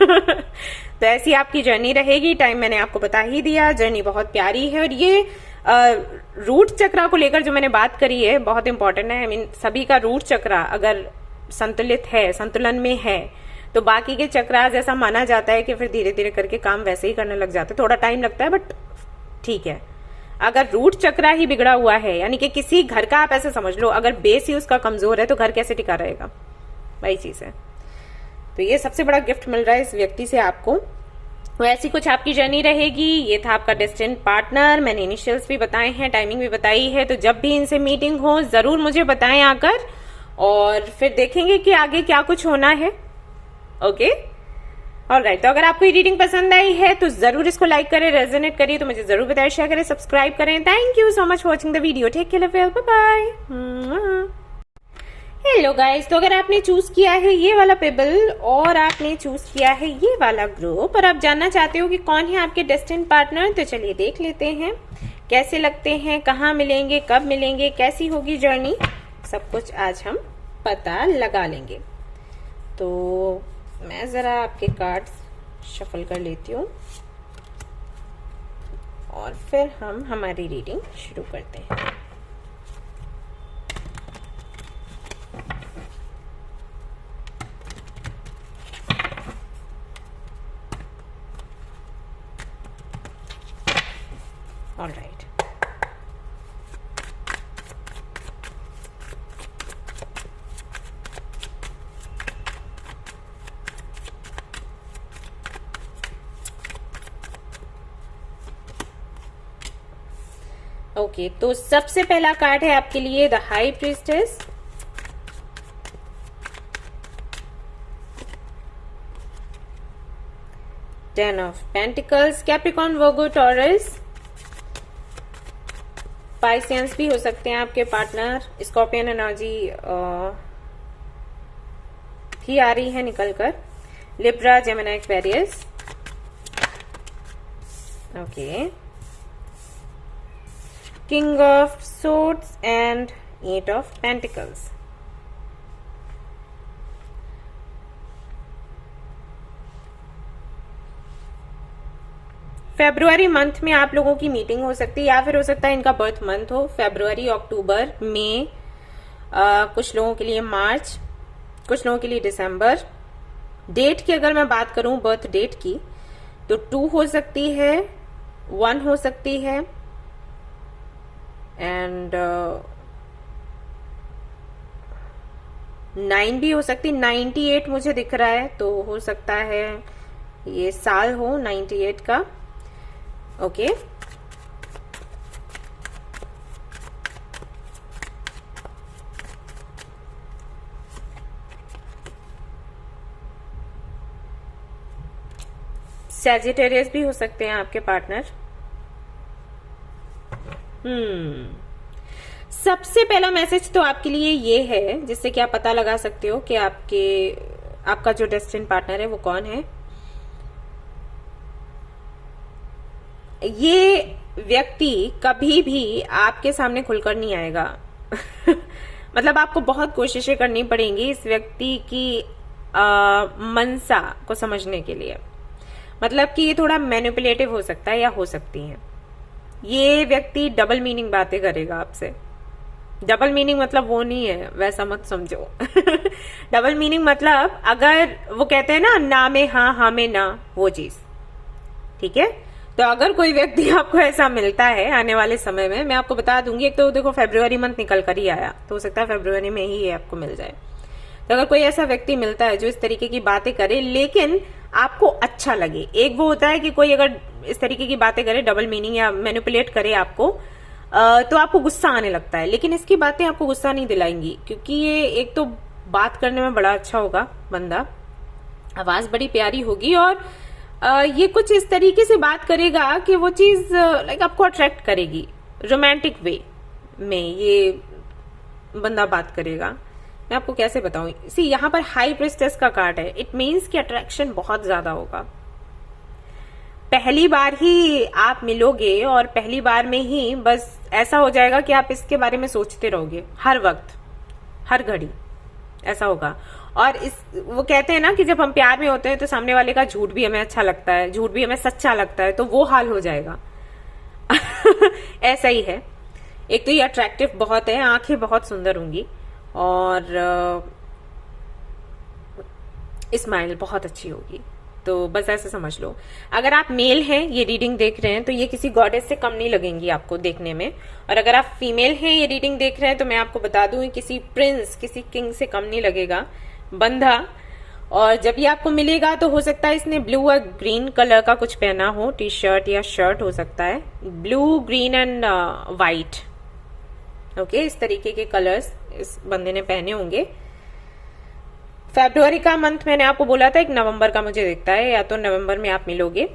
तो ऐसी आपकी जर्नी रहेगी। टाइम मैंने आपको बता ही दिया। जर्नी बहुत प्यारी है और ये रूट चक्रा को लेकर जो मैंने बात करी है बहुत इंपॉर्टेंट है। I mean, सभी का रूट चक्रा अगर संतुलित है, संतुलन में है, तो बाकी के चक्रा जैसा माना जाता है कि फिर धीरे धीरे करके काम वैसे ही करने लग जाते हैं। थोड़ा टाइम लगता है बट ठीक है। अगर रूट चक्रा ही बिगड़ा हुआ है, यानी कि किसी घर का, आप ऐसे समझ लो, अगर बेस ही उसका कमजोर है तो घर कैसे टिका रहेगा, वही चीज है। तो ये सबसे बड़ा गिफ्ट मिल रहा है इस व्यक्ति से आपको। तो ऐसी कुछ आपकी जर्नी रहेगी। ये था आपका डेस्टिन्ड पार्टनर। मैंने इनिशियल्स भी बताए हैं, टाइमिंग भी बताई है। तो जब भी इनसे मीटिंग हो जरूर मुझे बताएं आकर, और फिर देखेंगे कि आगे क्या कुछ होना है। Okay, alright. तो अगर आपको ये रीडिंग पसंद आई है तो जरूर इसको लाइक करें, रेजोनेट करिए तो मुझे जरूर बताएं, शेयर करें, सब्सक्राइब करें। Thank you so much for watching the video. Take care, bye bye. Hello guys, तो अगर आपने चूज किया है ये वाला पेबल और आपने चूज किया है ये वाला ग्रुप और आप जानना चाहते हो कि कौन है आपके डेस्टिन्ड पार्टनर, तो चलिए देख लेते हैं कैसे लगते हैं, कहाँ मिलेंगे, कब मिलेंगे, कैसी होगी जर्नी, सब कुछ आज हम पता लगा लेंगे। तो मैं जरा आपके कार्ड्स शफल कर लेती हूँ और फिर हम हमारी रीडिंग शुरू करते हैं। All right. ओके, तो सबसे पहला कार्ड है आपके लिए the high priestess. Ten of pentacles, Capricorn, Virgo, taurus, Pisceans भी हो सकते हैं आपके पार्टनर। स्कॉर्पियन एनर्जी भी आ रही है निकलकर। Libra, Gemini, Aquarius. Okay, king of swords and 8 of pentacles. February month में आप लोगों की मीटिंग हो सकती है, या फिर हो सकता है इनका बर्थ मंथ हो। फेब्रुअरी, अक्टूबर, मई, कुछ लोगों के लिए मार्च, कुछ लोगों के लिए दिसंबर, डेट की अगर मैं बात करूं, बर्थ डेट की, तो 2 हो सकती है, 1 हो सकती है, एंड 9 भी हो सकती। 98 मुझे दिख रहा है, तो हो सकता है ये साल हो 98 का। ओके, सैजिटेरियस भी हो सकते हैं आपके पार्टनर। सबसे पहला मैसेज तो आपके लिए ये है, जिससे कि आप पता लगा सकते हो कि आपका जो डेस्टिनी पार्टनर है वो कौन है। ये व्यक्ति कभी भी आपके सामने खुलकर नहीं आएगा। मतलब आपको बहुत कोशिशें करनी पड़ेंगी इस व्यक्ति की मनसा को समझने के लिए। मतलब कि ये थोड़ा मैनिपुलेटिव हो सकता है या हो सकती है। ये व्यक्ति डबल मीनिंग बातें करेगा आपसे। डबल मीनिंग मतलब वो नहीं है, वैसा मत समझो। डबल मीनिंग मतलब अगर वो कहते हैं ना में हाँ, हाँ में ना, वो चीज। ठीक है, तो अगर कोई व्यक्ति आपको ऐसा मिलता है आने वाले समय में, मैं आपको बता दूंगी, एक तो देखो फेब्रुअरी मंथ निकल कर ही आया, तो हो सकता है फेब्रुअरी में ही ये आपको मिल जाए। तो अगर कोई ऐसा व्यक्ति मिलता है जो इस तरीके की बातें करे लेकिन आपको अच्छा लगे, एक वो होता है कि कोई अगर इस तरीके की बातें करे, डबल मीनिंग या मैनिपुलेट करे आपको, तो आपको गुस्सा आने लगता है। लेकिन इसकी बातें आपको गुस्सा नहीं दिलाएंगी, क्योंकि ये एक तो बात करने में बड़ा अच्छा होगा बंदा, आवाज बड़ी प्यारी होगी, और ये कुछ इस तरीके से बात करेगा कि वो चीज लाइक आपको अट्रैक्ट करेगी। रोमांटिक वे में ये बंदा बात करेगा। मैं आपको कैसे बताऊं, सी यहाँ पर हाई प्रिस्टेस का कार्ड है। इट मीन्स कि अट्रैक्शन बहुत ज्यादा होगा। पहली बार ही आप मिलोगे और पहली बार में ही बस ऐसा हो जाएगा कि आप इसके बारे में सोचते रहोगे हर वक्त, हर घड़ी, ऐसा होगा। और वो कहते हैं ना कि जब हम प्यार में होते हैं तो सामने वाले का झूठ भी हमें अच्छा लगता है, झूठ भी हमें सच्चा लगता है, तो वो हाल हो जाएगा। ऐसा ही है। एक तो ये अट्रैक्टिव बहुत है, आंखें बहुत सुंदर होंगी, और स्माइल बहुत अच्छी होगी। तो बस ऐसे समझ लो। अगर आप मेल हैं, ये रीडिंग देख रहे हैं, तो ये किसी गॉडेस से कम नहीं लगेंगी आपको देखने में। और अगर आप फीमेल हैं, ये रीडिंग देख रहे हैं, तो मैं आपको बता दूं किसी प्रिंस, किसी किंग से कम नहीं लगेगा बंधा। और जब ये आपको मिलेगा तो हो सकता है इसने ब्लू और ग्रीन कलर का कुछ पहना हो, टी शर्ट या शर्ट हो सकता है, blue, green and white. Okay, इस तरीके के कलर्स इस बंदे ने पहने होंगे। फरवरी का मंथ मैंने आपको बोला था, एक नवंबर का मुझे दिखता है, या तो नवंबर में आप मिलोगे,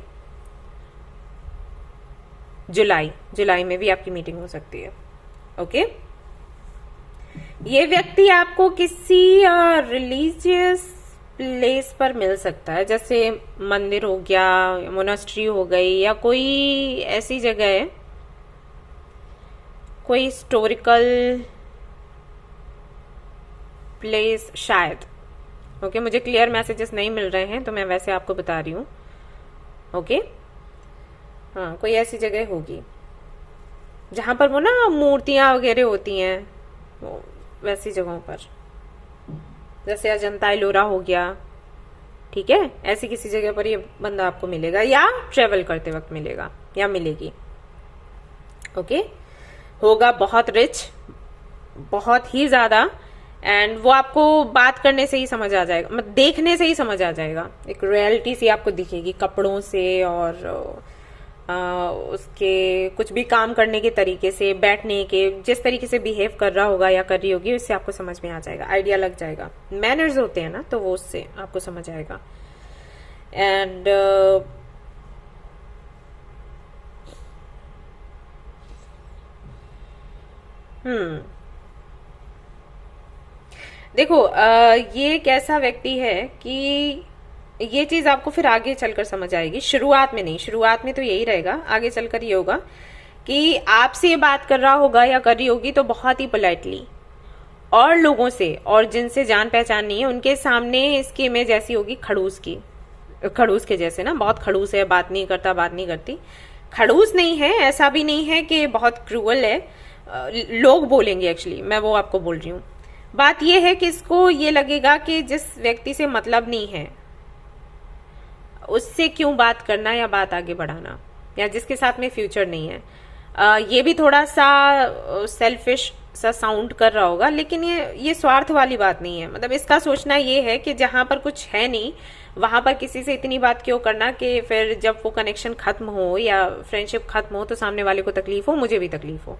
जुलाई में भी आपकी मीटिंग हो सकती है। ओके, ये व्यक्ति आपको किसी रिलीजियस प्लेस पर मिल सकता है, जैसे मंदिर हो गया, मोनास्ट्री हो गई, या कोई ऐसी जगह है, कोई हिस्टोरिकल प्लेस शायद। ओके, मुझे क्लियर मैसेजेस नहीं मिल रहे हैं, तो मैं वैसे आपको बता रही हूँ। ओके, हाँ, कोई ऐसी जगह होगी जहां पर वो ना मूर्तियां वगैरह होती हैं, वो वैसी जगहों पर, जैसे अजंता एलोरा हो गया। ठीक है, ऐसी किसी जगह पर ये बंदा आपको मिलेगा, या ट्रेवल करते वक्त मिलेगा या मिलेगी। ओके, होगा बहुत रिच, बहुत ही ज्यादा, एंड वो आपको बात करने से ही समझ आ जाएगा, मतलब देखने से ही समझ आ जाएगा। एक रियलिटी सी आपको दिखेगी कपड़ों से, और उसके कुछ भी काम करने के तरीके से, बैठने के, जिस तरीके से बिहेव कर रहा होगा या कर रही होगी, उससे आपको समझ में आ जाएगा, आइडिया लग जाएगा। मैनर्स होते हैं ना, तो वो उससे आपको समझ आएगा। एंड देखो, ये एक ऐसा व्यक्ति है कि ये चीज आपको फिर आगे चलकर समझ आएगी, शुरुआत में नहीं। शुरुआत में तो यही रहेगा, आगे चलकर ये होगा कि आपसे ये बात कर रहा होगा या कर रही होगी तो बहुत ही पोलाइटली, और लोगों से, और जिनसे जान पहचान नहीं है उनके सामने इसकी इमेज ऐसी होगी खड़ूस की, खड़ूस के जैसे ना, बहुत खड़ूस है, बात नहीं करता, बात नहीं करती। खड़ूस नहीं है, ऐसा भी नहीं है कि बहुत क्रूअल है, लोग बोलेंगे, एक्चुअली मैं वो आपको बोल रही हूँ। बात यह है कि इसको ये लगेगा कि जिस व्यक्ति से मतलब नहीं है, उससे क्यों बात करना या बात आगे बढ़ाना, या जिसके साथ में फ्यूचर नहीं है। ये भी थोड़ा सा सेल्फिश सा साउंड कर रहा होगा, लेकिन ये स्वार्थ वाली बात नहीं है। मतलब इसका सोचना ये है कि जहां पर कुछ है नहीं वहां पर किसी से इतनी बात क्यों करना कि फिर जब वो कनेक्शन खत्म हो या फ्रेंडशिप खत्म हो तो सामने वाले को तकलीफ हो, मुझे भी तकलीफ हो।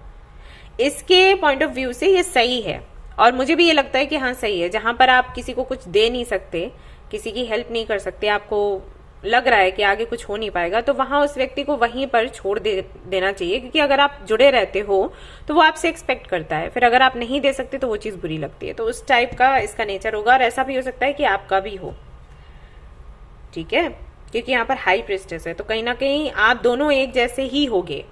इसके पॉइंट ऑफ व्यू से ये सही है, और मुझे भी ये लगता है कि हाँ सही है। जहां पर आप किसी को कुछ दे नहीं सकते, किसी की हेल्प नहीं कर सकते, आपको लग रहा है कि आगे कुछ हो नहीं पाएगा, तो वहां उस व्यक्ति को वहीं पर छोड़ देना चाहिए। क्योंकि अगर आप जुड़े रहते हो तो वो आपसे एक्सपेक्ट करता है, फिर अगर आप नहीं दे सकते तो वो चीज बुरी लगती है। तो उस टाइप का इसका नेचर होगा, और ऐसा भी हो सकता है कि आपका भी हो, ठीक है, क्योंकि यहाँ पर हाई प्रिस्टेस है, तो कहीं ना कहीं आप दोनों एक जैसे ही होगे।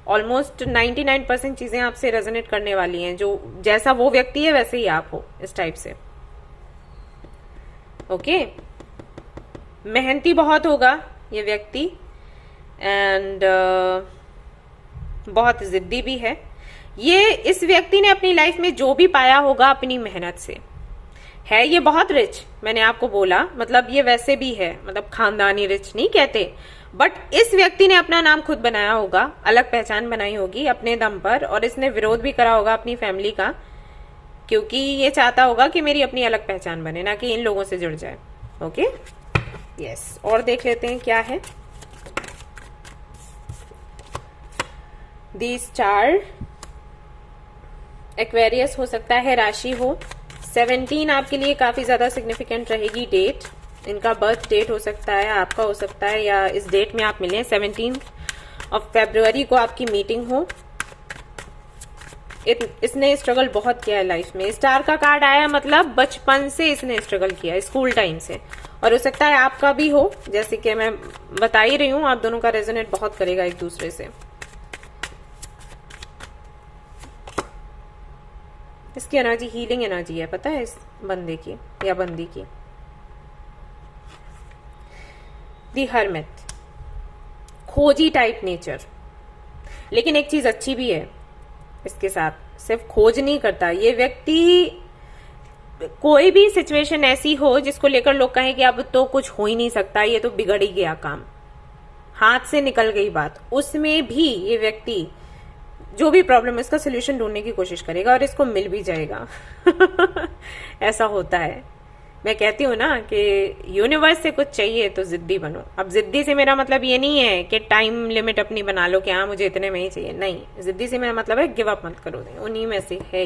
ऑलमोस्ट 99% चीजें आपसे रेजोनेट करने वाली हैं, जो जैसा वो व्यक्ति है वैसे ही आप हो, इस टाइप से। ओके, मेहनती बहुत होगा ये व्यक्ति, एंड बहुत जिद्दी भी है। ये इस व्यक्ति ने अपनी लाइफ में जो भी पाया होगा अपनी मेहनत से है। ये बहुत रिच, मैंने आपको बोला, मतलब ये वैसे भी है, मतलब खानदानी रिच नहीं कहते, बट इस व्यक्ति ने अपना नाम खुद बनाया होगा, अलग पहचान बनाई होगी अपने दम पर, और इसने विरोध भी करा होगा अपनी फैमिली का, क्योंकि ये चाहता होगा कि मेरी अपनी अलग पहचान बने, ना कि इन लोगों से जुड़ जाए। ओके, यस, और देख लेते हैं क्या है। दी स्टार, एक्वेरियस हो सकता है राशि हो। 17 आपके लिए काफी ज्यादा सिग्निफिकेंट रहेगी डेट। इनका बर्थ डेट हो सकता है, आपका हो सकता है, या इस डेट में आप मिलें। 17 फरवरी को आपकी मीटिंग हो। इसने स्ट्रगल बहुत किया है लाइफ में। स्टार का कार्ड आया, मतलब बचपन से इसने स्ट्रगल किया, स्कूल टाइम से, और हो सकता है आपका भी हो। जैसे कि मैं बता ही रही हूं, आप दोनों का रेजोनेट बहुत करेगा एक दूसरे से। इसकी एनर्जी हीलिंग एनर्जी है, पता है, इस बंदे की या बंदी की। दी हर्मिट, खोजी टाइप नेचर, लेकिन एक चीज अच्छी भी है इसके साथ, सिर्फ खोज नहीं करता ये व्यक्ति। कोई भी सिचुएशन ऐसी हो जिसको लेकर लोग कहें कि अब तो कुछ हो ही नहीं सकता, ये तो बिगड़ ही गया काम, हाथ से निकल गई बात, उसमें भी ये व्यक्ति जो भी प्रॉब्लम है उसका सोल्यूशन ढूंढने की कोशिश करेगा, और इसको मिल भी जाएगा। ऐसा होता है। मैं कहती हूँ ना कि यूनिवर्स से कुछ चाहिए तो जिद्दी बनो। अब जिद्दी से मेरा मतलब ये नहीं है कि टाइम लिमिट अपनी बना लो कि हाँ मुझे इतने में ही चाहिए, नहीं। जिद्दी से मेरा मतलब है गिव अप मत करो, उन्हीं में से है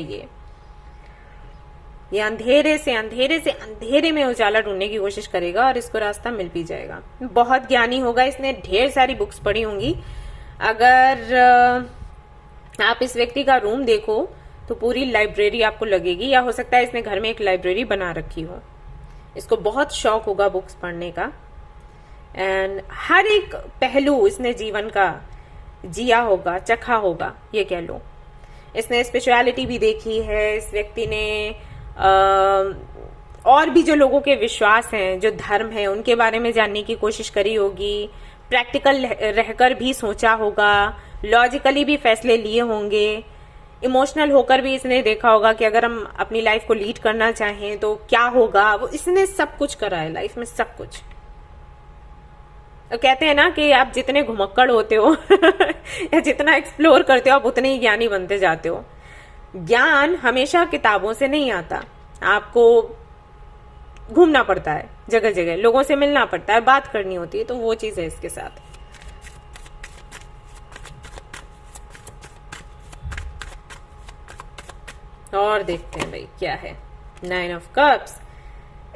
ये अंधेरे से अंधेरे में उजाला ढूंढने की कोशिश करेगा, और इसको रास्ता मिल भी जाएगा। बहुत ज्ञानी होगा, इसने ढेर सारी बुक्स पढ़ी होंगी। अगर आप इस व्यक्ति का रूम देखो तो पूरी लाइब्रेरी आपको लगेगी, या हो सकता है इसने घर में एक लाइब्रेरी बना रखी हो। इसको बहुत शौक होगा बुक्स पढ़ने का, एंड हर एक पहलू इसने जीवन का जिया होगा, चखा होगा, ये कह लो। इसने स्पिरिचुअलिटी भी देखी है इस व्यक्ति ने, और भी जो लोगों के विश्वास हैं, जो धर्म है, उनके बारे में जानने की कोशिश करी होगी। प्रैक्टिकल रहकर भी सोचा होगा, लॉजिकली भी फैसले लिए होंगे, इमोशनल होकर भी इसने देखा होगा कि अगर हम अपनी लाइफ को लीड करना चाहें तो क्या होगा। वो इसने सब कुछ करा है लाइफ में, सब कुछ। तो कहते हैं ना कि आप जितने घुमक्कड़ होते हो या जितना एक्सप्लोर करते हो, आप उतने ही ज्ञानी बनते जाते हो। ज्ञान हमेशा किताबों से नहीं आता, आपको घूमना पड़ता है, जगह जगह लोगों से मिलना पड़ता है, बात करनी होती है। तो वो चीज है इसके साथ। और देखते हैं भाई क्या है। 9 ऑफ कप्स,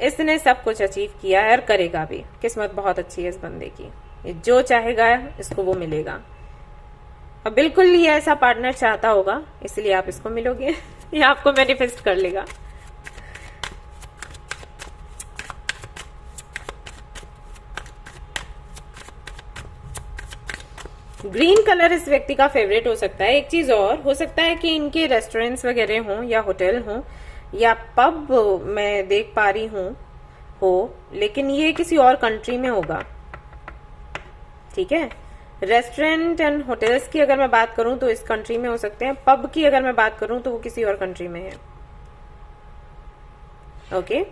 इसने सब कुछ अचीव किया है और करेगा भी। किस्मत बहुत अच्छी है इस बंदे की, ये जो चाहेगा इसको वो मिलेगा। अब बिल्कुल ये ऐसा पार्टनर चाहता होगा, इसलिए आप इसको मिलोगे ये आपको मैनिफेस्ट कर लेगा। ग्रीन कलर इस व्यक्ति का फेवरेट हो सकता है। एक चीज और हो सकता है कि इनके रेस्टोरेंट्स वगैरह हों या होटल हों या पब, मैं देख पा रही हूं हो, लेकिन ये किसी और कंट्री में होगा, ठीक है। रेस्टोरेंट एंड होटल्स की अगर मैं बात करूं तो इस कंट्री में हो सकते हैं। पब की अगर मैं बात करूं तो वो किसी और कंट्री में है। ओके,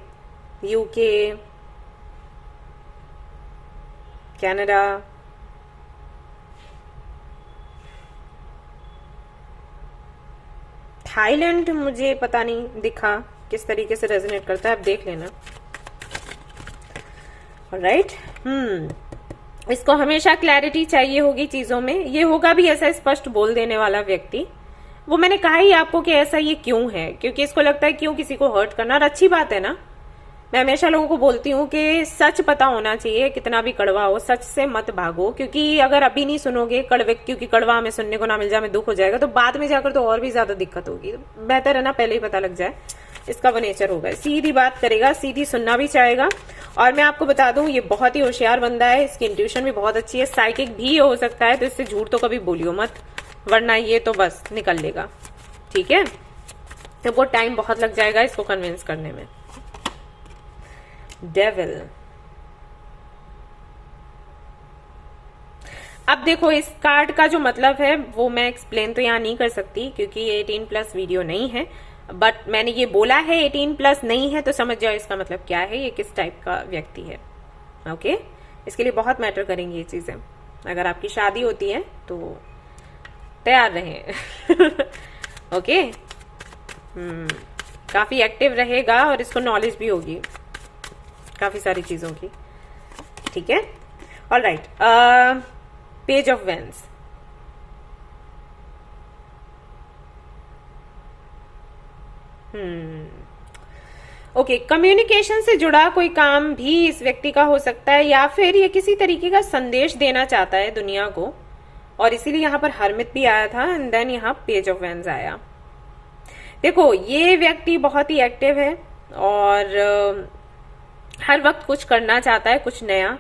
यूके, कनाडा, थाईलैंड मुझे पता नहीं दिखा किस तरीके से रेजोनेट करता है, आप देख लेना। राइट, इसको हमेशा क्लैरिटी चाहिए होगी चीजों में। ये होगा भी ऐसा स्पष्ट बोल देने वाला व्यक्ति। वो मैंने कहा ही आपको कि ऐसा ये क्यों है, क्योंकि इसको लगता है क्यों किसी को हर्ट करना, और अच्छी बात है ना। मैं हमेशा लोगों को बोलती हूँ कि सच पता होना चाहिए, कितना भी कड़वा हो सच से मत भागो, क्योंकि अगर अभी नहीं सुनोगे कड़वे, क्योंकि कड़वा हमें सुनने को ना मिल जाए हमें दुख हो जाएगा, तो बाद में जाकर तो और भी ज्यादा दिक्कत होगी। तो बेहतर है ना पहले ही पता लग जाए। इसका वो नेचर होगा, सीधी बात करेगा, सीधी सुनना भी चाहेगा। और मैं आपको बता दूं ये बहुत ही होशियार बंदा है, इसकी इंट्यूशन भी बहुत अच्छी है, साइकिक भी हो सकता है, तो इससे झूठ तो कभी बोलियो मत, वरना ये तो बस निकल लेगा। ठीक है, तो वो टाइम बहुत लग जाएगा इसको कन्विंस करने में। डेविल, अब देखो इस कार्ड का जो मतलब है वो मैं एक्सप्लेन तो यहाँ नहीं कर सकती क्योंकि ये 18+ वीडियो नहीं है, बट मैंने ये बोला है 18+ नहीं है तो समझ जाओ इसका मतलब क्या है, ये किस टाइप का व्यक्ति है। ओके, इसके लिए बहुत मैटर करेंगी ये चीजें। अगर आपकी शादी होती है तो तैयार रहें। ओके, काफी एक्टिव रहेगा और इसको नॉलेज भी होगी काफी सारी चीजों की। ठीक है, alright, page of wands. Okay, communication से जुड़ा कोई काम भी इस व्यक्ति का हो सकता है, या फिर ये किसी तरीके का संदेश देना चाहता है दुनिया को, और इसीलिए यहां पर हरमित भी आया था एंड देन यहां पेज ऑफ वेंस आया। देखो ये व्यक्ति बहुत ही एक्टिव है और हर वक्त कुछ करना चाहता है, कुछ नया,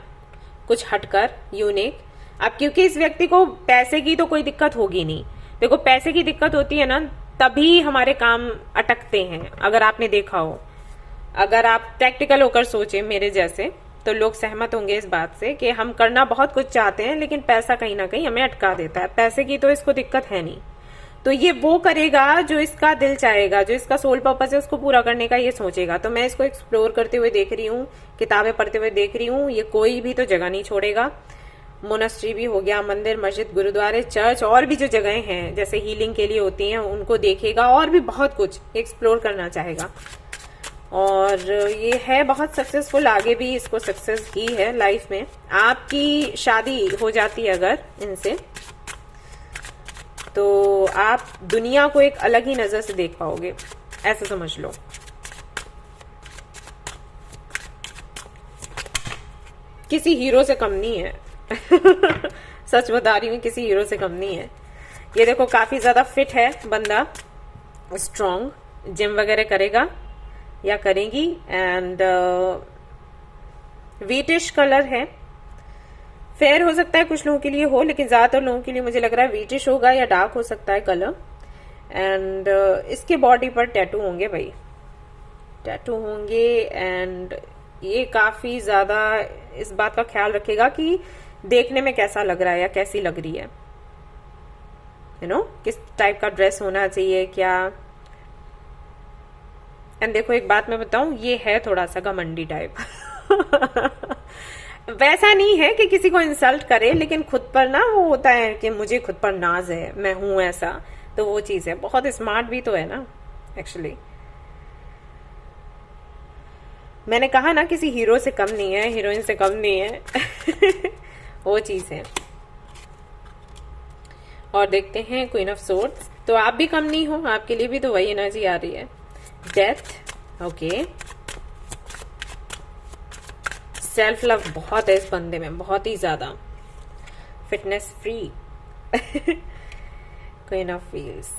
कुछ हटकर, यूनिक। अब क्योंकि इस व्यक्ति को पैसे की तो कोई दिक्कत होगी नहीं। देखो पैसे की दिक्कत होती है ना तभी हमारे काम अटकते हैं। अगर आपने देखा हो, अगर आप प्रैक्टिकल होकर सोचे मेरे जैसे, तो लोग सहमत होंगे इस बात से कि हम करना बहुत कुछ चाहते हैं लेकिन पैसा कहीं ना कहीं हमें अटका देता है। पैसे की तो इसको दिक्कत है नहीं, तो ये वो करेगा जो इसका दिल चाहेगा, जो इसका सोल पर्पस है उसको पूरा करने का ये सोचेगा। तो मैं इसको एक्सप्लोर करते हुए देख रही हूँ, किताबें पढ़ते हुए देख रही हूँ। ये कोई भी तो जगह नहीं छोड़ेगा। मोनेस्ट्री भी हो गया, मंदिर, मस्जिद, गुरुद्वारे, चर्च, और भी जो जगहें हैं जैसे हीलिंग के लिए होती हैं उनको देखेगा, और भी बहुत कुछ एक्सप्लोर करना चाहेगा। और ये है बहुत सक्सेसफुल, आगे भी इसको सक्सेस ही है लाइफ में। आपकी शादी हो जाती है अगर इनसे, तो आप दुनिया को एक अलग ही नजर से देख पाओगे, ऐसा समझ लो। किसी हीरो से कम नहीं है। सच बता रही हूँ, किसी हीरो से कम नहीं है। ये देखो काफी ज्यादा फिट है बंदा, स्ट्रॉन्ग, जिम वगैरह करेगा या करेगी, एंड व्हीटिश कलर है। फेयर हो सकता है कुछ लोगों के लिए हो, लेकिन ज्यादातर लोगों के लिए मुझे लग रहा है व्हीटिश होगा या डार्क हो सकता है कलर। एंड इसके बॉडी पर टैटू होंगे भाई, टैटू होंगे। एंड ये काफी ज्यादा इस बात का ख्याल रखेगा कि देखने में कैसा लग रहा है या कैसी लग रही है, यू नो, किस टाइप का ड्रेस होना चाहिए क्या। एंड देखो एक बात मैं बताऊं, ये है थोड़ा सा घमंडी टाइप। वैसा नहीं है कि किसी को इंसल्ट करे, लेकिन खुद पर ना वो होता है कि मुझे खुद पर नाज है, मैं हूं ऐसा, तो वो चीज है। बहुत स्मार्ट भी तो है ना एक्चुअली। मैंने कहा ना किसी हीरो से कम नहीं है, हीरोइन से कम नहीं है। वो चीज है। और देखते हैं क्वीन ऑफ सोर्ड्स, तो आप भी कम नहीं हो, आपके लिए भी तो वही एनर्जी आ रही है। डेथ, ओके, सेल्फ लव बहुत है इस बंदे में, बहुत ही ज्यादा। Fitness free. Queen of wheels,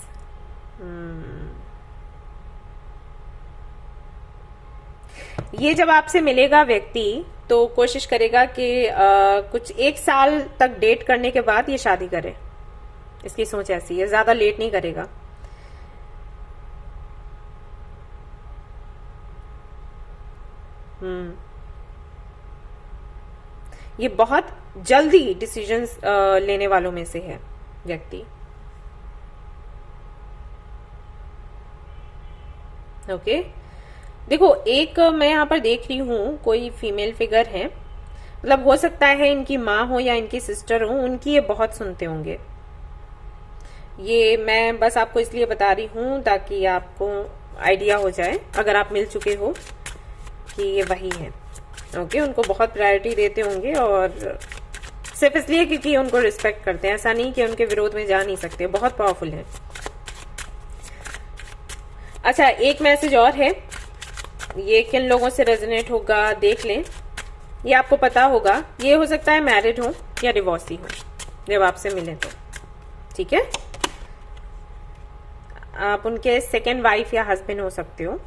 ये जब आपसे मिलेगा व्यक्ति तो कोशिश करेगा कि कुछ 1 साल तक डेट करने के बाद ये शादी करे। इसकी सोच ऐसी है, ज्यादा लेट नहीं करेगा। ये बहुत जल्दी डिसीजंस लेने वालों में से है व्यक्ति। ओके, देखो एक मैं यहां पर देख रही हूं कोई फीमेल फिगर है, मतलब हो सकता है इनकी माँ हो या इनकी सिस्टर हो, उनकी ये बहुत सुनते होंगे। ये मैं बस आपको इसलिए बता रही हूँ ताकि आपको आइडिया हो जाए, अगर आप मिल चुके हो, कि ये वही है। ओके, उनको बहुत प्रायोरिटी देते होंगे, और सिर्फ इसलिए क्योंकि उनको रिस्पेक्ट करते हैं, ऐसा नहीं कि उनके विरोध में जा नहीं सकते, बहुत पावरफुल है। अच्छा, एक मैसेज और है, ये किन लोगों से रेजोनेट होगा देख लें। ये आपको पता होगा, ये हो सकता है मैरिड हो या डिवोर्सी हो जब आपसे मिले तो, ठीक है। आप उनके सेकेंड वाइफ या हस्बैंड हो सकते हो।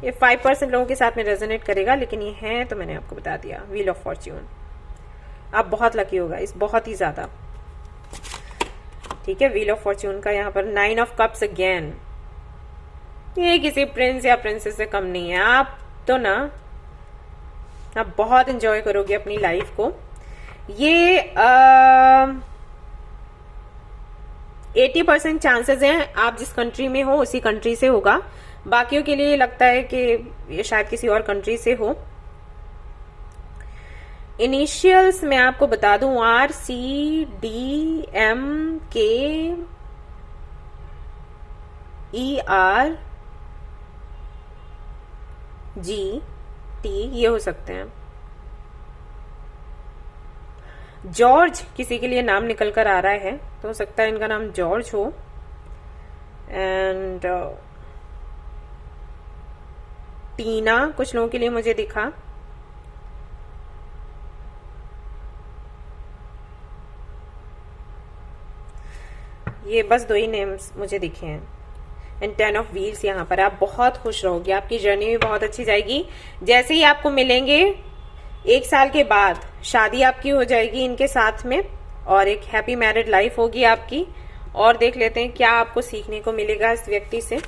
ये 5% लोगों के साथ में रेजोनेट करेगा, लेकिन ये है तो मैंने आपको बता दिया। व्हील ऑफ फॉर्च्यून, आप बहुत लकी होगा इस, बहुत ही ज्यादा, ठीक है। व्हील ऑफ फॉर्च्यून का यहाँ पर 9 ऑफ कप्स अगेन, ये किसी प्रिंस या प्रिंसेस से कम नहीं है। आप तो ना, आप बहुत एंजॉय करोगे अपनी लाइफ को। ये 80% चांसेस हैं आप जिस कंट्री में हो उसी कंट्री से होगा। बाकियों के लिए लगता है कि ये शायद किसी और कंट्री से हो। इनिशियल्स मैं आपको बता दूं, RCDMKERGT, ये हो सकते हैं। जॉर्ज किसी के लिए नाम निकल कर आ रहा है, तो हो सकता है इनका नाम जॉर्ज हो। एंड टीना कुछ लोगों के लिए मुझे दिखा। ये बस 2 ही नेम्स मुझे दिखे हैं। एंड 10 ऑफ व्हील्स यहाँ पर। आप बहुत खुश रहोगे, आपकी जर्नी भी बहुत अच्छी जाएगी। जैसे ही आपको मिलेंगे 1 साल के बाद शादी आपकी हो जाएगी इनके साथ में, और एक हैप्पी मैरिड लाइफ होगी आपकी। और देख लेते हैं क्या आपको सीखने को मिलेगा इस व्यक्ति से।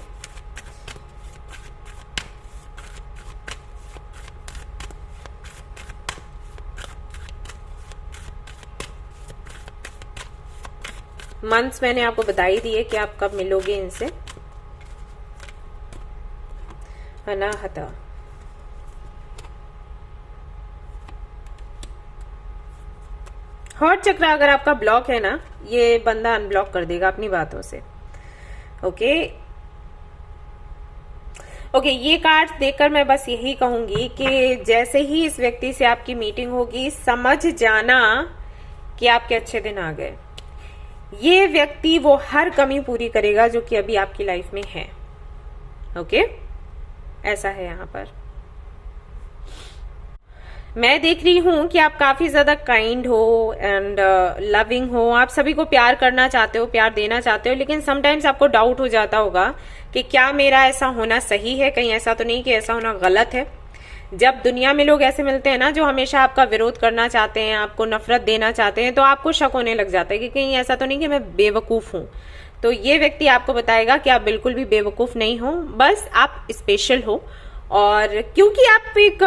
मंथ्स मैंने आपको बता ही दिए कि आप कब मिलोगे इनसे। अनाहता, हॉट चक्र अगर आपका ब्लॉक है ना, ये बंदा अनब्लॉक कर देगा अपनी बातों से। ओके ओके, ये कार्ड देखकर मैं बस यही कहूंगी कि जैसे ही इस व्यक्ति से आपकी मीटिंग होगी, समझ जाना कि आपके अच्छे दिन आ गए। ये व्यक्ति वो हर कमी पूरी करेगा जो कि अभी आपकी लाइफ में है। ओके, ऐसा है यहां पर। मैं देख रही हूं कि आप काफी ज्यादा काइंड हो एंड लविंग हो। आप सभी को प्यार करना चाहते हो, प्यार देना चाहते हो, लेकिन समटाइम्स आपको डाउट हो जाता होगा कि क्या मेरा ऐसा होना सही है, कहीं ऐसा तो नहीं कि ऐसा होना गलत है। जब दुनिया में लोग ऐसे मिलते हैं ना जो हमेशा आपका विरोध करना चाहते हैं, आपको नफरत देना चाहते हैं, तो आपको शक होने लग जाता है कि कहीं ऐसा तो नहीं कि मैं बेवकूफ हूं। तो ये व्यक्ति आपको बताएगा कि आप बिल्कुल भी बेवकूफ नहीं हो, बस आप स्पेशल हो। और क्योंकि आप एक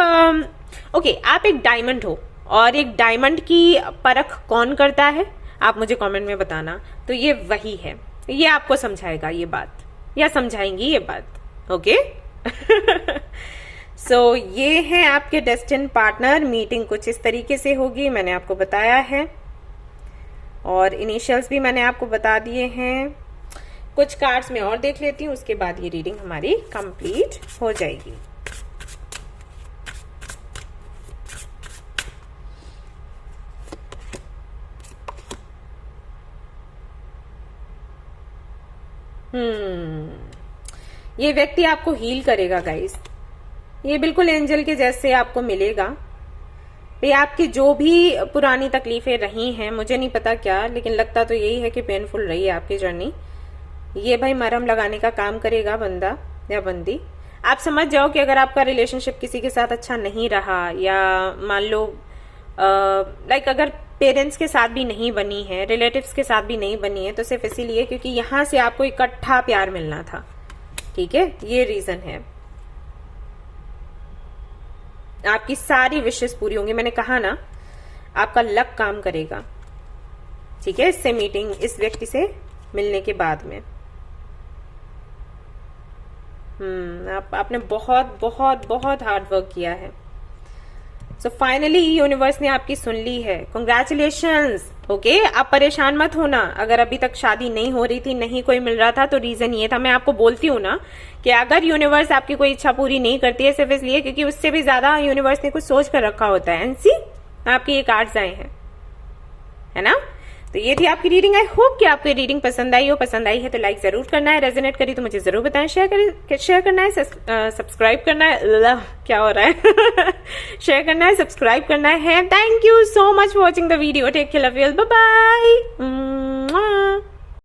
आप एक डायमंड हो, और एक डायमंड की परख कौन करता है आप मुझे कमेंट में बताना। तो ये वही है, ये आपको समझाएगा ये बात, या समझाएंगी ये बात। ओके सो ये है आपके डेस्टिन पार्टनर। मीटिंग कुछ इस तरीके से होगी, मैंने आपको बताया है, और इनिशियल्स भी मैंने आपको बता दिए हैं। कुछ कार्ड्स में और देख लेती हूँ, उसके बाद ये रीडिंग हमारी कंप्लीट हो जाएगी। ये व्यक्ति आपको हील करेगा गाइस। ये बिल्कुल एंजल के जैसे आपको मिलेगा। ये आपकी जो भी पुरानी तकलीफें रही हैं, मुझे नहीं पता क्या, लेकिन लगता तो यही है कि पेनफुल रही है आपकी जर्नी। ये भाई मरहम लगाने का काम करेगा बंदा या बंदी। आप समझ जाओ कि अगर आपका रिलेशनशिप किसी के साथ अच्छा नहीं रहा, या मान लो लाइक अगर पेरेंट्स के साथ भी नहीं बनी है, रिलेटिव्स के साथ भी नहीं बनी है, तो सिर्फ इसीलिए क्योंकि यहां से आपको इकट्ठा प्यार मिलना था। ठीक है, ये रीजन है। आपकी सारी विशेष पूरी होंगी। मैंने कहा ना, आपका लक काम करेगा। ठीक है, इससे मीटिंग, इस व्यक्ति से मिलने के बाद में आपने बहुत बहुत बहुत हार्ड वर्क किया है। सो फाइनली यूनिवर्स ने आपकी सुन ली है, कंग्रेचुलेशंस। ओके, आप परेशान मत होना। अगर अभी तक शादी नहीं हो रही थी, नहीं कोई मिल रहा था, तो रीजन ये था। मैं आपको बोलती हूँ ना कि अगर यूनिवर्स आपकी कोई इच्छा पूरी नहीं करती है, सिर्फ इसलिए क्योंकि उससे भी ज्यादा यूनिवर्स ने कुछ सोच कर रखा होता है। एंड सी, आपकी ये कार्ड्स आए हैं, है ना। तो ये थी आपकी रीडिंग। आई होप कि आपको रीडिंग पसंद आई हो। पसंद आई है तो लाइक जरूर करना है, रेजोनेट करी तो मुझे जरूर बताएं, शेयर करना है, सब्सक्राइब करना है, क्या हो रहा है शेयर करना है, सब्सक्राइब करना है। Thank you so much for watching the video. Take care, love you, bye bye.